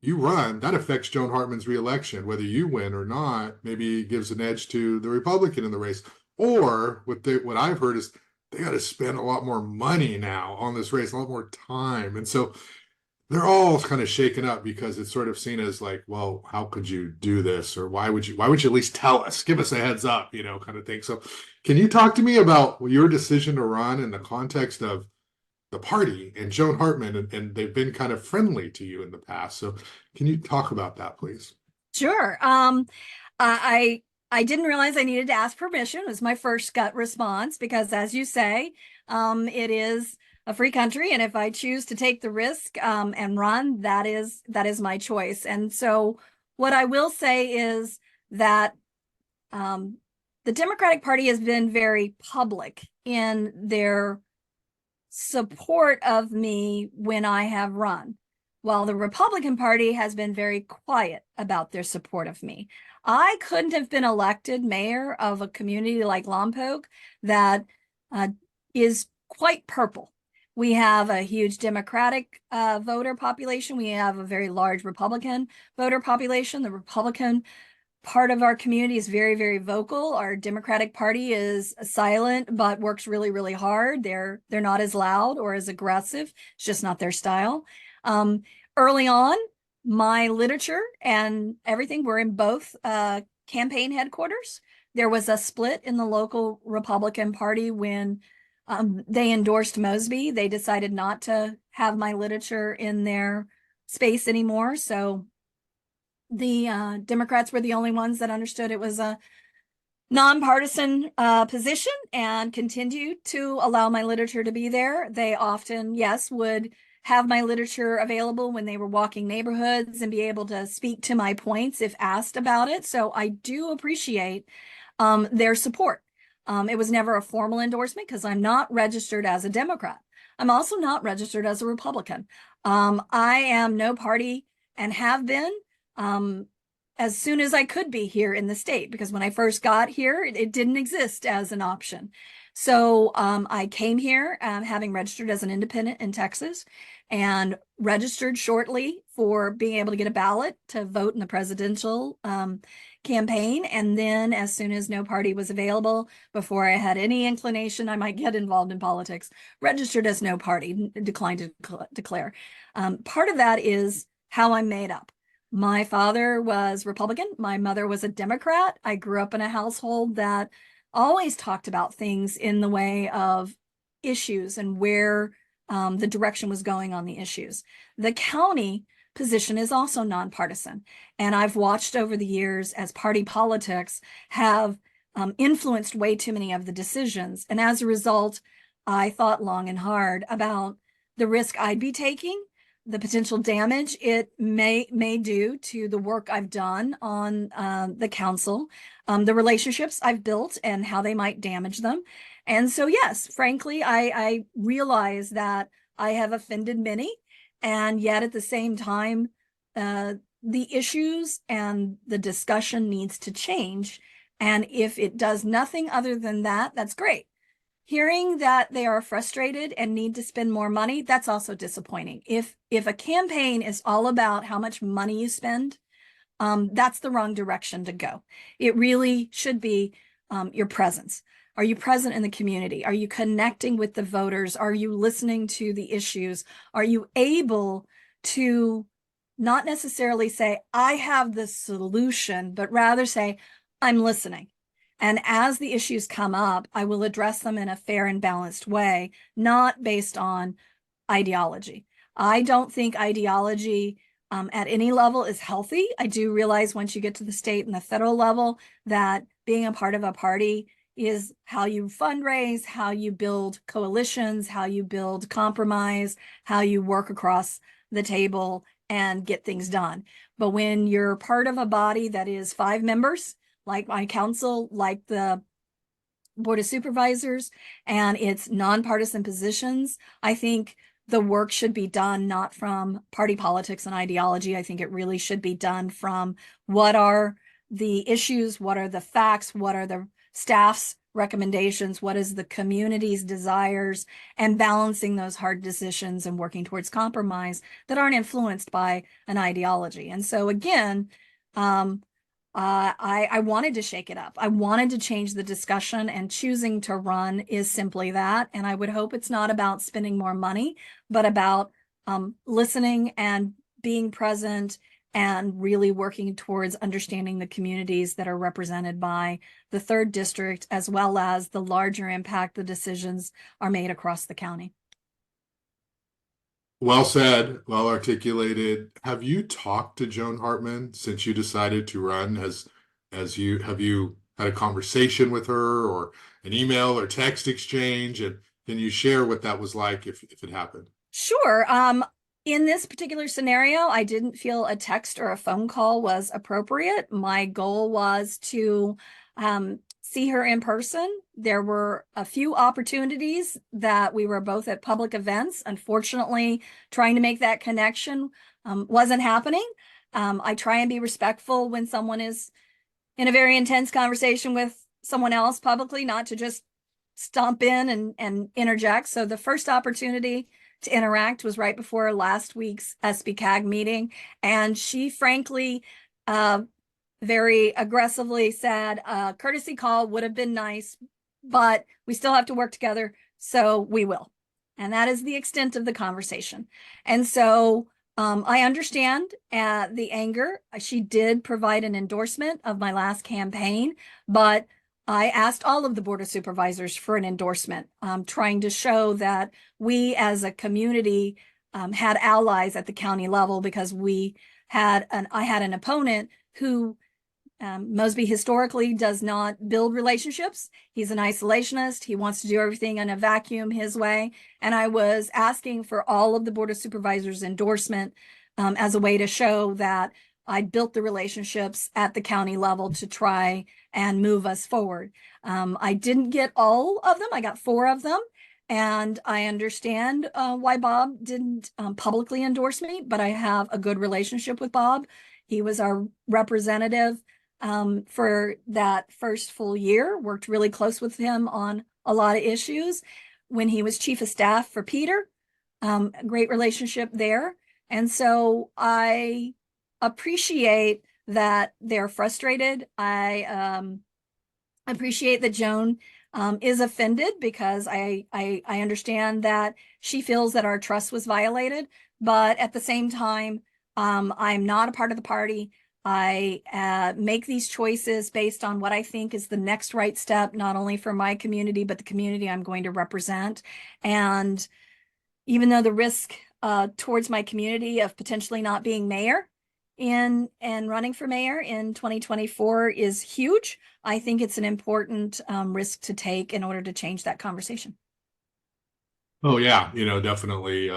you run, that affects Joan Hartman's reelection. Whether you win or not, maybe gives an edge to the Republican in the race. Or what I've heard is they got to spend a lot more money now on this race, a lot more time. And so they're all kind of shaken up, because it's sort of seen as like, well, how could you do this? Or why would you at least tell us, give us a heads up, kind of thing. So can you talk to me about your decision to run in the context of the party and Joan Hartman, and they've been kind of friendly to you in the past. So can you talk about that, please? Sure. I didn't realize I needed to ask permission. It was my first gut response, because as you say, it is a free country. And if I choose to take the risk and run, that is my choice. And so what I will say is that the Democratic Party has been very public in their support of me when I have run, while the Republican Party has been very quiet about their support of me. I couldn't have been elected mayor of a community like Lompoc that uh, is quite purple. We have a huge Democratic voter population. We have a very large Republican voter population. The Republican part of our community is very, very vocal. Our Democratic Party is silent, but works really, really hard. They're not as loud or as aggressive. It's just not their style. Early on, my literature and everything were in both campaign headquarters. There was a split in the local Republican Party when they endorsed Mosby. They decided not to have my literature in their space anymore. So the Democrats were the only ones that understood it was a nonpartisan position and continued to allow my literature to be there. They often, yes, would have my literature available when they were walking neighborhoods and be able to speak to my points if asked about it. So I do appreciate their support. It was never a formal endorsement because I'm not registered as a Democrat. I'm also not registered as a Republican. I am no party and have been as soon as I could be here in the state, because when I first got here, it didn't exist as an option. So I came here having registered as an independent in Texas and registered shortly for being able to get a ballot to vote in the presidential campaign. And then as soon as no party was available, before I had any inclination I might get involved in politics, registered as no party, declined to declare. Part of that is how I'm made up. My father was Republican. My mother was a Democrat. I grew up in a household that always talked about things in the way of issues and where the direction was going on the issues. The county position is also nonpartisan. And I've watched over the years as party politics have influenced way too many of the decisions. And as a result, I thought long and hard about the risk I'd be taking, the potential damage it may do to the work I've done on the council, the relationships I've built and how they might damage them. And so, yes, frankly, I realize that I have offended many, and yet at the same time, the issues and the discussion needs to change. And if it does nothing other than that, that's great. Hearing that they are frustrated and need to spend more money, that's also disappointing. If a campaign is all about how much money you spend, that's the wrong direction to go. It really should be your presence. Are you present in the community? Are you connecting with the voters? Are you listening to the issues? Are you able to not necessarily say, I have the solution, but rather say, I'm listening. And as the issues come up, I will address them in a fair and balanced way, not based on ideology. I don't think ideology at any level is healthy. I do realize once you get to the state and the federal level that being a part of a party is how you fundraise, how you build coalitions, how you build compromise, how you work across the table and get things done. But when you're part of a body that is 5 members, like my council, like the Board of Supervisors, and it's nonpartisan positions, I think the work should be done not from party politics and ideology. I think it really should be done from what are the issues, what are the facts, what are the staff's recommendations, what is the community's desires, and balancing those hard decisions and working towards compromise that aren't influenced by an ideology. And so again, I wanted to shake it up. I wanted to change the discussion, and choosing to run is simply that. And I would hope it's not about spending more money, but about listening and being present and really working towards understanding the communities that are represented by the 3rd district, as well as the larger impact the decisions are made across the county. Well said, well articulated. Have you talked to Joan Hartman since you decided to run? Have you had a conversation with her, or an email or text exchange? And can you share what that was like if it happened? Sure. In this particular scenario, I didn't feel a text or a phone call was appropriate. My goal was to see her in person. There were a few opportunities that we were both at public events. Unfortunately, trying to make that connection wasn't happening. I try and be respectful when someone is in a very intense conversation with someone else publicly, not to just stomp in and interject. So the first opportunity to interact was right before last week's SBCAG meeting. And she frankly, very aggressively said, courtesy call would have been nice, but we still have to work together. So we will. And that is the extent of the conversation. And so I understand the anger. She did provide an endorsement of my last campaign, but I asked all of the Board of Supervisors for an endorsement, trying to show that we as a community had allies at the county level, because I had an opponent who Mosby historically does not build relationships. He's an isolationist. He wants to do everything in a vacuum his way. And I was asking for all of the Board of Supervisors endorsement as a way to show that I built the relationships at the county level to try and move us forward. I didn't get all of them. I got 4 of them. And I understand why Bob didn't publicly endorse me, but I have a good relationship with Bob. He was our representative for that first full year, worked really close with him on a lot of issues. When he was chief of staff for Peter, a great relationship there. And so I appreciate that they're frustrated. I appreciate that Joan is offended, because I understand that she feels that our trust was violated. But at the same time, I'm not a part of the party. I make these choices based on what I think is the next right step, not only for my community, but the community I'm going to represent. And even though the risk towards my community of potentially not being mayor and running for mayor in 2024 is huge, I think it's an important risk to take in order to change that conversation. Oh yeah, definitely.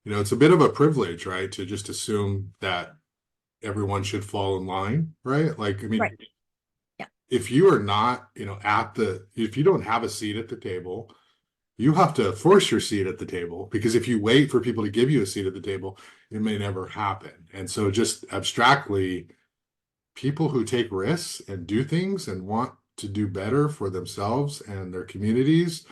It's a bit of a privilege, right? To just assume that everyone should fall in line, right? Like, I mean, Right. Yeah. if you are not, if you don't have a seat at the table, you have to force your seat at the table, because if you wait for people to give you a seat at the table, it may never happen. And so just abstractly, people who take risks and do things and want to do better for themselves and their communities,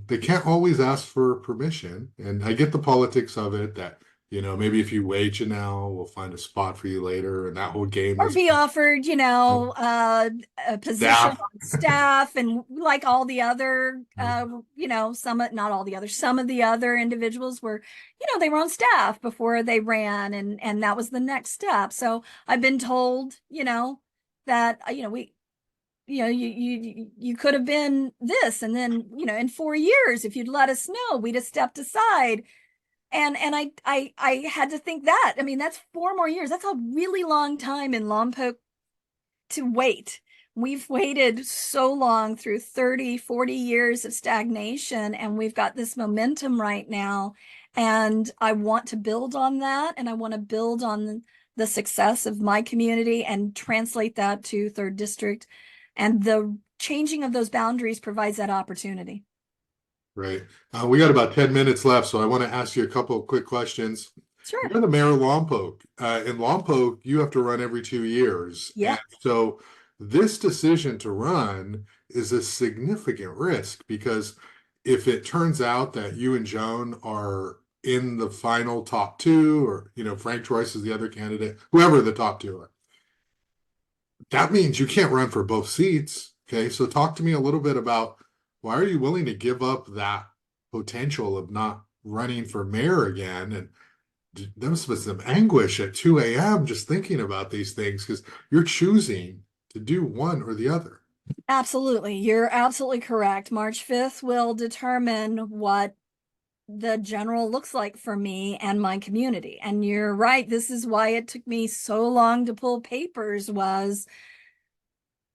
they can't always ask for permission. And I get the politics of it, that, maybe if you wait, Jenelle, we'll find a spot for you later. And that whole game Or is be offered, a position staff. on staff, and like all the other, some of the other individuals were, they were on staff before they ran, and that was the next step. So I've been told, that, you could have been this, and then, in 4 years, if you'd let us know, we'd have stepped aside. And I had to think that, I mean, that's 4 more years. That's a really long time in Lompoc to wait. We've waited so long through 30, 40 years of stagnation, and we've got this momentum right now. And I want to build on that, and I want to build on the success of my community and translate that to 3rd District. And the changing of those boundaries provides that opportunity. Right. We got about 10 minutes left, so I want to ask you a couple of quick questions. Sure. You're the mayor of Lompoc. In Lompoc, you have to run every 2 years. Yeah. And so this decision to run is a significant risk, because if it turns out that you and Joan are in the final top 2, or, Frank Troyce is the other candidate, whoever the top 2 are, that means you can't run for both seats. Okay. So talk to me a little bit about, why are you willing to give up that potential of not running for mayor again? And there must have been some anguish at 2 a.m. just thinking about these things, because you're choosing to do one or the other. Absolutely. You're absolutely correct. March 5th will determine what the general looks like for me and my community. And you're right. This is why it took me so long to pull papers, was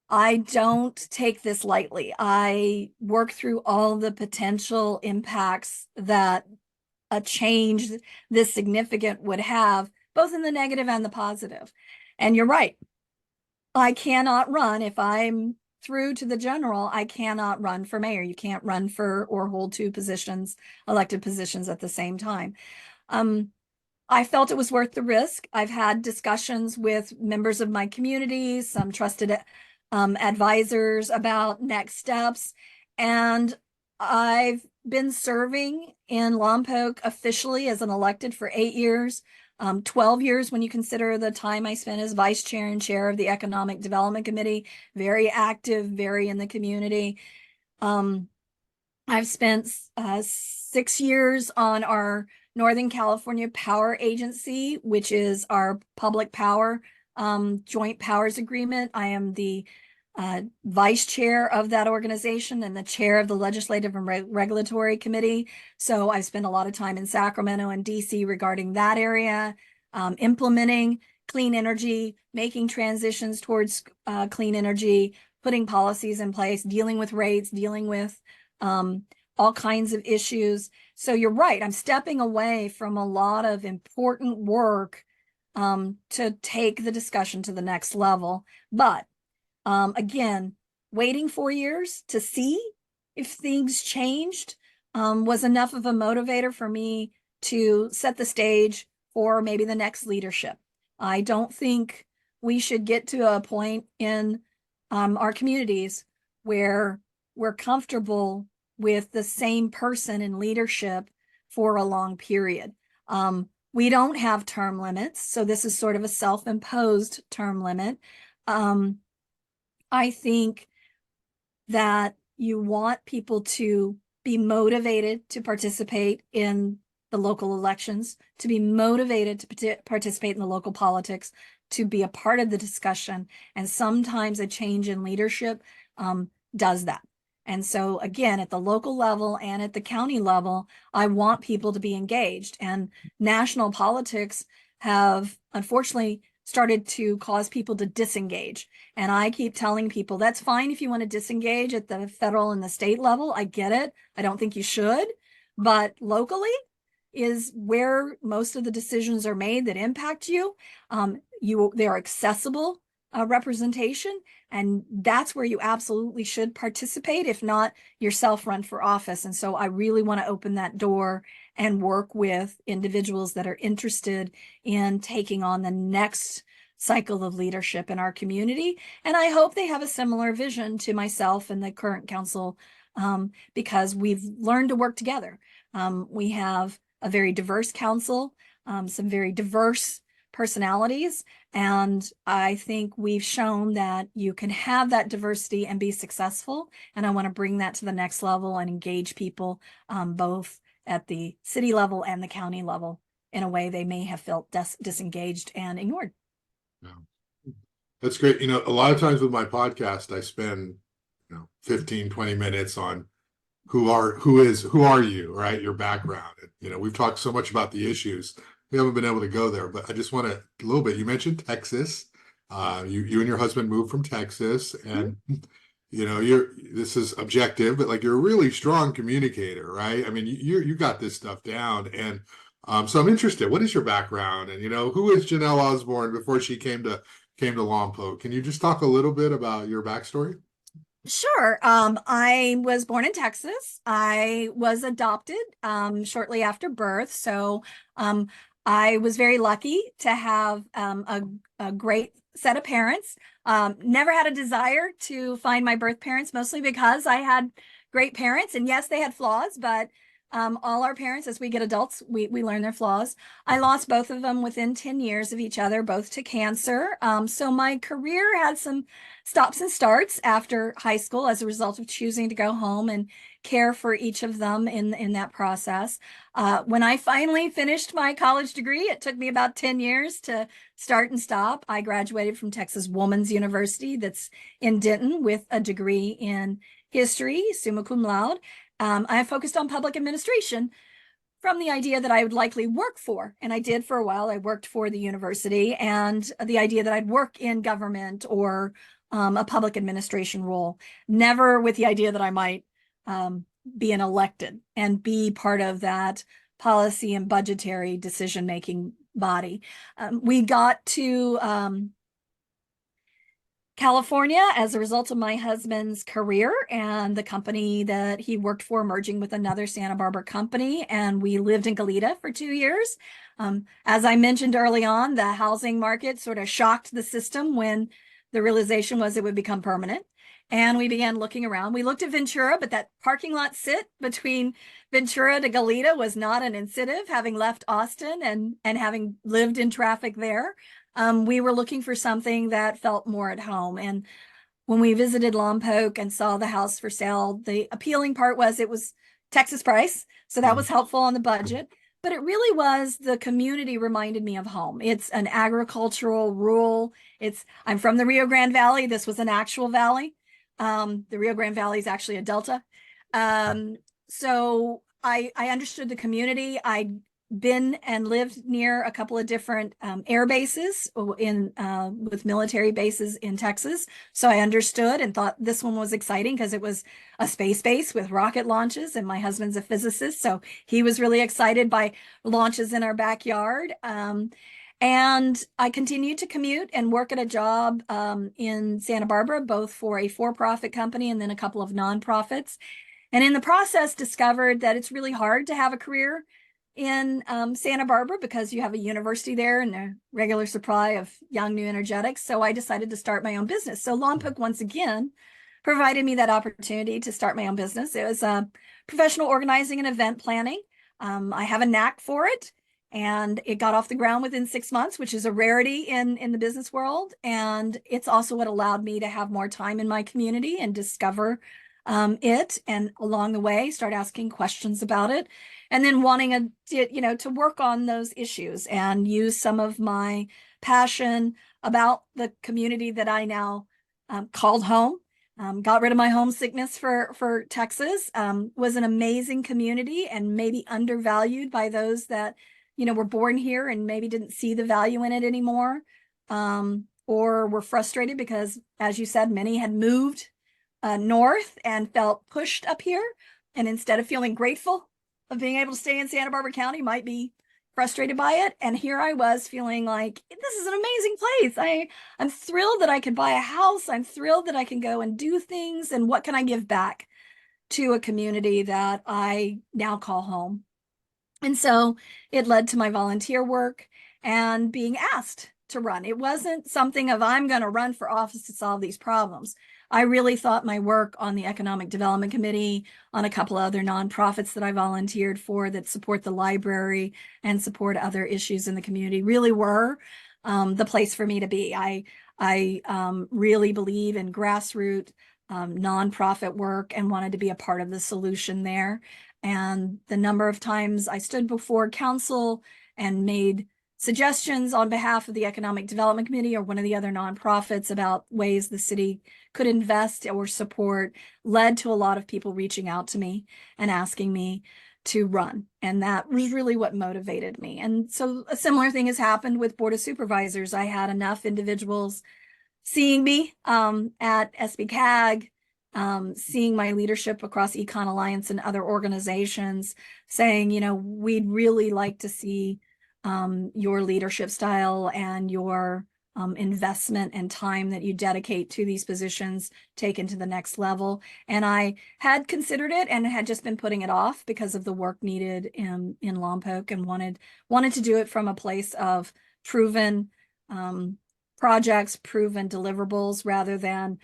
I don't take this lightly. I work through all the potential impacts that a change this significant would have, both in the negative and the positive. And you're right. I cannot run if I'm through to the general, I cannot run for mayor. You can't run for or hold two positions, elected positions at the same time. I felt it was worth the risk. I've had discussions with members of my community, some trusted advisors about next steps, and I've been serving in Lompoc officially as an elected for 8 years, 12 years when you consider the time I spent as vice chair and chair of the Economic Development Committee, very active, very in the community. I've spent 6 years on our Northern California Power Agency, which is our public power joint powers agreement. I am the vice chair of that organization and the chair of the Legislative and Regulatory Committee. So I spend a lot of time in Sacramento and DC regarding that area, implementing clean energy, making transitions towards clean energy, putting policies in place, dealing with rates, dealing with all kinds of issues. So you're right. I'm stepping away from a lot of important work to take the discussion to the next level. But again, waiting 4 years to see if things changed was enough of a motivator for me to set the stage for maybe the next leadership. I don't think we should get to a point in our communities where we're comfortable with the same person in leadership for a long period. We don't have term limits, so this is sort of a self-imposed term limit. I think that you want people to be motivated to participate in the local elections, to be motivated to participate in the local politics, to be a part of the discussion. And sometimes a change in leadership does that. And so again, at the local level and at the county level, I want people to be engaged. And national politics have unfortunately started to cause people to disengage. And I keep telling people that's fine if you want to disengage at the federal and the state level. I get it. I don't think you should. But locally is where most of the decisions are made that impact you. They're accessible representation, and that's where you absolutely should participate, if not yourself run for office. And so I really want to open that door and work with individuals that are interested in taking on the next cycle of leadership in our community. And I hope they have a similar vision to myself and the current council, because we've learned to work together. We have a very diverse council, some very diverse personalities. And I think we've shown that you can have that diversity and be successful. And I want to bring that to the next level and engage people both at the city level and the county level in a way they may have felt disengaged and ignored. Yeah. That's great. A lot of times with my podcast, I spend 15, 20 minutes on who are you, right? Your background. And, we've talked so much about the issues. We haven't been able to go there, but I just want to a little bit. You mentioned Texas. You and your husband moved from Texas, and this is objective, but like you're a really strong communicator, right? I mean, you got this stuff down, and so I'm interested. What is your background, and who is Jenelle Osborne before she came to Lompoc? Can you just talk a little bit about your backstory? Sure. I was born in Texas. I was adopted shortly after birth. So I was very lucky to have a great set of parents. Never had a desire to find my birth parents, mostly because I had great parents. And yes, they had flaws, but all our parents, as we get adults, we learn their flaws. I lost both of them within 10 years of each other, both to cancer. So my career had some stops and starts after high school as a result of choosing to go home and care for each of them in that process. When I finally finished my college degree, it took me about 10 years to start and stop. I graduated from Texas Woman's University that's in Denton with a degree in history, summa cum laude. I focused on public administration from the idea that I would likely work for, and I did for a while. I worked for the university, and the idea that I'd work in government or a public administration role, never with the idea that I might be an elected and be part of that policy and budgetary decision-making body. We got to California as a result of my husband's career and the company that he worked for merging with another Santa Barbara company. And we lived in Goleta for 2 years. As I mentioned early on, the housing market sort of shocked the system when the realization was it would become permanent. And we began looking around. We looked at Ventura, but that parking lot sit between Ventura to Goleta was not an incentive, having left Austin and having lived in traffic there. We were looking for something that felt more at home. And when we visited Lompoc and saw the house for sale, the appealing part was it was Texas price. So that was helpful on the budget. But it really was the community reminded me of home. It's an agricultural, rural. I'm from the Rio Grande Valley. This was an actual valley. The Rio Grande Valley is actually a delta. So I understood the community. I'd been and lived near a couple of different air bases with military bases in Texas. So I understood and thought this one was exciting because it was a space base with rocket launches, and my husband's a physicist. So he was really excited by launches in our backyard. And I continued to commute and work at a job in Santa Barbara, both for a for-profit company and then a couple of nonprofits. And in the process, discovered that it's really hard to have a career in Santa Barbara because you have a university there and a regular supply of young, new energetics. So I decided to start my own business. So Lompoc, once again, provided me that opportunity to start my own business. It was professional organizing and event planning. I have a knack for it. And it got off the ground within 6 months, which is a rarity in the business world. And it's also what allowed me to have more time in my community and discover it. And along the way, start asking questions about it. And then wanting to work on those issues and use some of my passion about the community that I now called home. Got rid of my homesickness for Texas. Was an amazing community and maybe undervalued by those that were born here and maybe didn't see the value in it anymore, or were frustrated because, as you said, many had moved north and felt pushed up here. And instead of feeling grateful of being able to stay in Santa Barbara County, might be frustrated by it. And here I was feeling like, this is an amazing place. I'm thrilled that I could buy a house. I'm thrilled that I can go and do things. And what can I give back to a community that I now call home? And so it led to my volunteer work and being asked to run. It wasn't something of I'm going to run for office to solve these problems. I really thought my work on the Economic Development Committee, on a couple of other nonprofits that I volunteered for that support the library and support other issues in the community really were the place for me to be. I really believe in grassroots nonprofit work and wanted to be a part of the solution there. And the number of times I stood before council and made suggestions on behalf of the Economic Development Committee or one of the other nonprofits about ways the city could invest or support led to a lot of people reaching out to me and asking me to run. And that was really what motivated me. And so a similar thing has happened with Board of Supervisors. I had enough individuals seeing me at SBCAG, seeing my leadership across Econ Alliance and other organizations saying, we'd really like to see your leadership style and your investment and time that you dedicate to these positions taken to the next level. And I had considered it and had just been putting it off because of the work needed in Lompoc, and wanted to do it from a place of proven projects, proven deliverables, rather than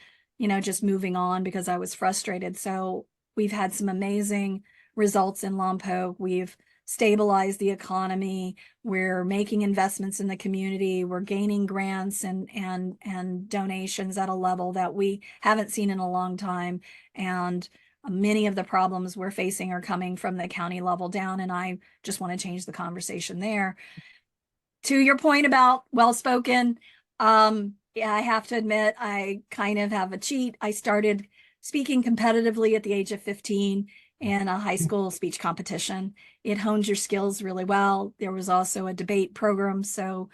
just moving on because I was frustrated. So we've had some amazing results in Lompoc. We've stabilized the economy. We're making investments in the community. We're gaining grants and donations at a level that we haven't seen in a long time. And many of the problems we're facing are coming from the county level down. And I just want to change the conversation there. To your point about well-spoken, yeah, I have to admit, I kind of have a cheat. I started speaking competitively at the age of 15 in a high school speech competition. It hones your skills really well. There was also a debate program. So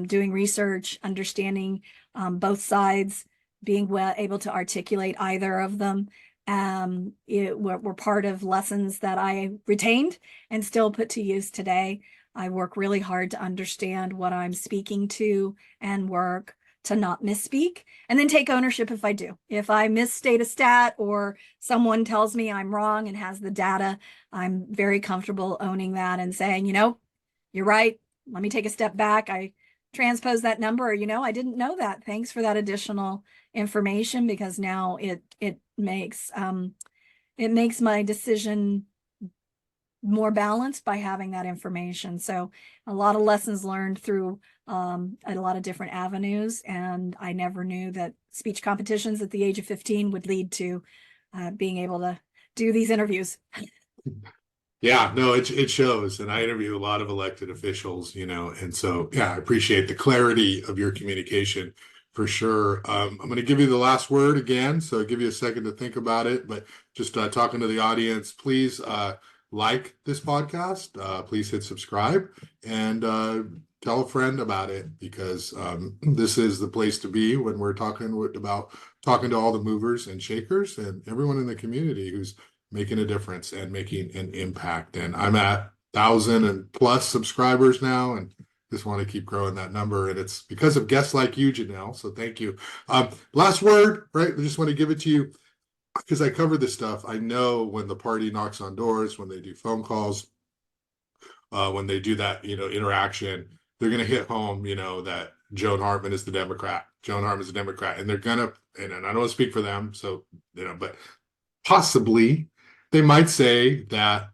doing research, understanding both sides, being able to articulate either of them were part of lessons that I retained and still put to use today. I work really hard to understand what I'm speaking to and work to not misspeak, and then take ownership if I do. If I misstate a stat or someone tells me I'm wrong and has the data, I'm very comfortable owning that and saying, you're right. Let me take a step back. I transpose that number, or, I didn't know that. Thanks for that additional information, because now it makes my decision more balanced by having that information. So a lot of lessons learned through a lot of different avenues. And I never knew that speech competitions at the age of 15 would lead to being able to do these interviews. Yeah, no, it shows. And I interview a lot of elected officials, and so, yeah, I appreciate the clarity of your communication for sure. I'm going to give you the last word again, so I'll give you a second to think about it. But just talking to the audience, please like this podcast. Please hit subscribe and tell a friend about it, because this is the place to be when we're talking to all the movers and shakers and everyone in the community who's making a difference and making an impact. And I'm at 1,000 and plus subscribers now, and just want to keep growing that number. And it's because of guests like you, Jenelle. So thank you. Last word, right? I just want to give it to you because I cover this stuff. I know when the party knocks on doors, when they do phone calls, when they do that, interaction, they're going to hit home, that Joan Hartman is the Democrat. Joan Hartman is a Democrat, and they're going to, and I don't want to speak for them. So, but possibly they might say that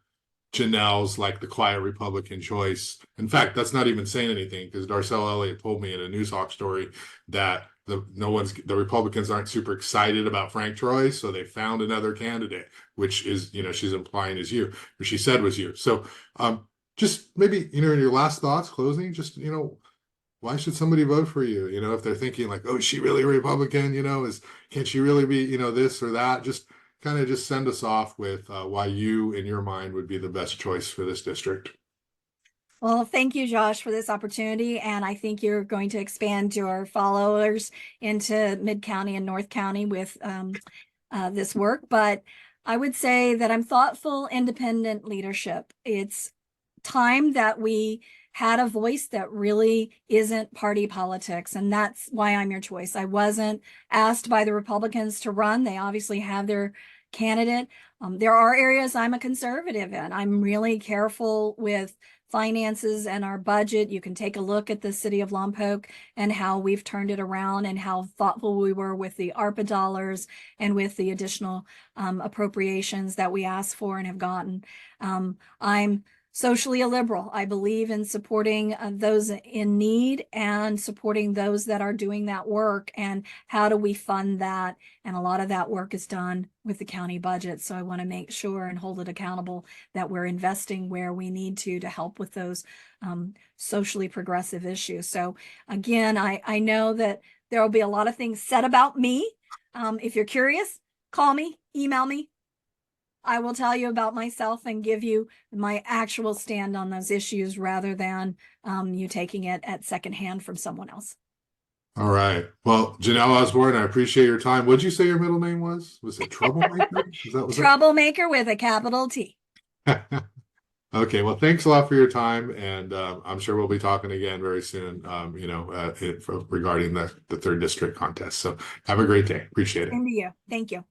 Jenelle's like the quiet Republican choice. In fact, that's not even saying anything, because Darcel Elliott told me in a Newshawk story that the Republicans aren't super excited about Frank Troy, so they found another candidate, which is, she's implying is you, or she said was you. So just maybe, in your last thoughts, closing, just, why should somebody vote for you? If they're thinking like, oh, is she really a Republican? Can she really be, this or that? Just kind of just send us off with why you, in your mind, would be the best choice for this district. Well, thank you, Josh, for this opportunity. And I think you're going to expand your followers into Mid-County and North County with this work. But I would say that I'm thoughtful, independent leadership. It's time that we had a voice that really isn't party politics. And that's why I'm your choice. I wasn't asked by the Republicans to run. They obviously have their candidate. There are areas I'm a conservative in. I'm really careful with finances and our budget. You can take a look at the city of Lompoc and how we've turned it around and how thoughtful we were with the ARPA dollars and with the additional appropriations that we asked for and have gotten. I'm socially a liberal. I believe in supporting those in need and supporting those that are doing that work. And how do we fund that? And a lot of that work is done with the county budget. So I want to make sure and hold it accountable that we're investing where we need to help with those socially progressive issues. So again, I know that there will be a lot of things said about me. If you're curious, call me, email me. I will tell you about myself and give you my actual stand on those issues rather than you taking it at secondhand from someone else. All right. Well, Jenelle Osborne, I appreciate your time. What'd you say your middle name was? Was it Troublemaker? Troublemaker with a capital T. Okay. Well, thanks a lot for your time. And I'm sure we'll be talking again very soon, regarding the third district contest. So have a great day. Appreciate it. Same to you. Thank you.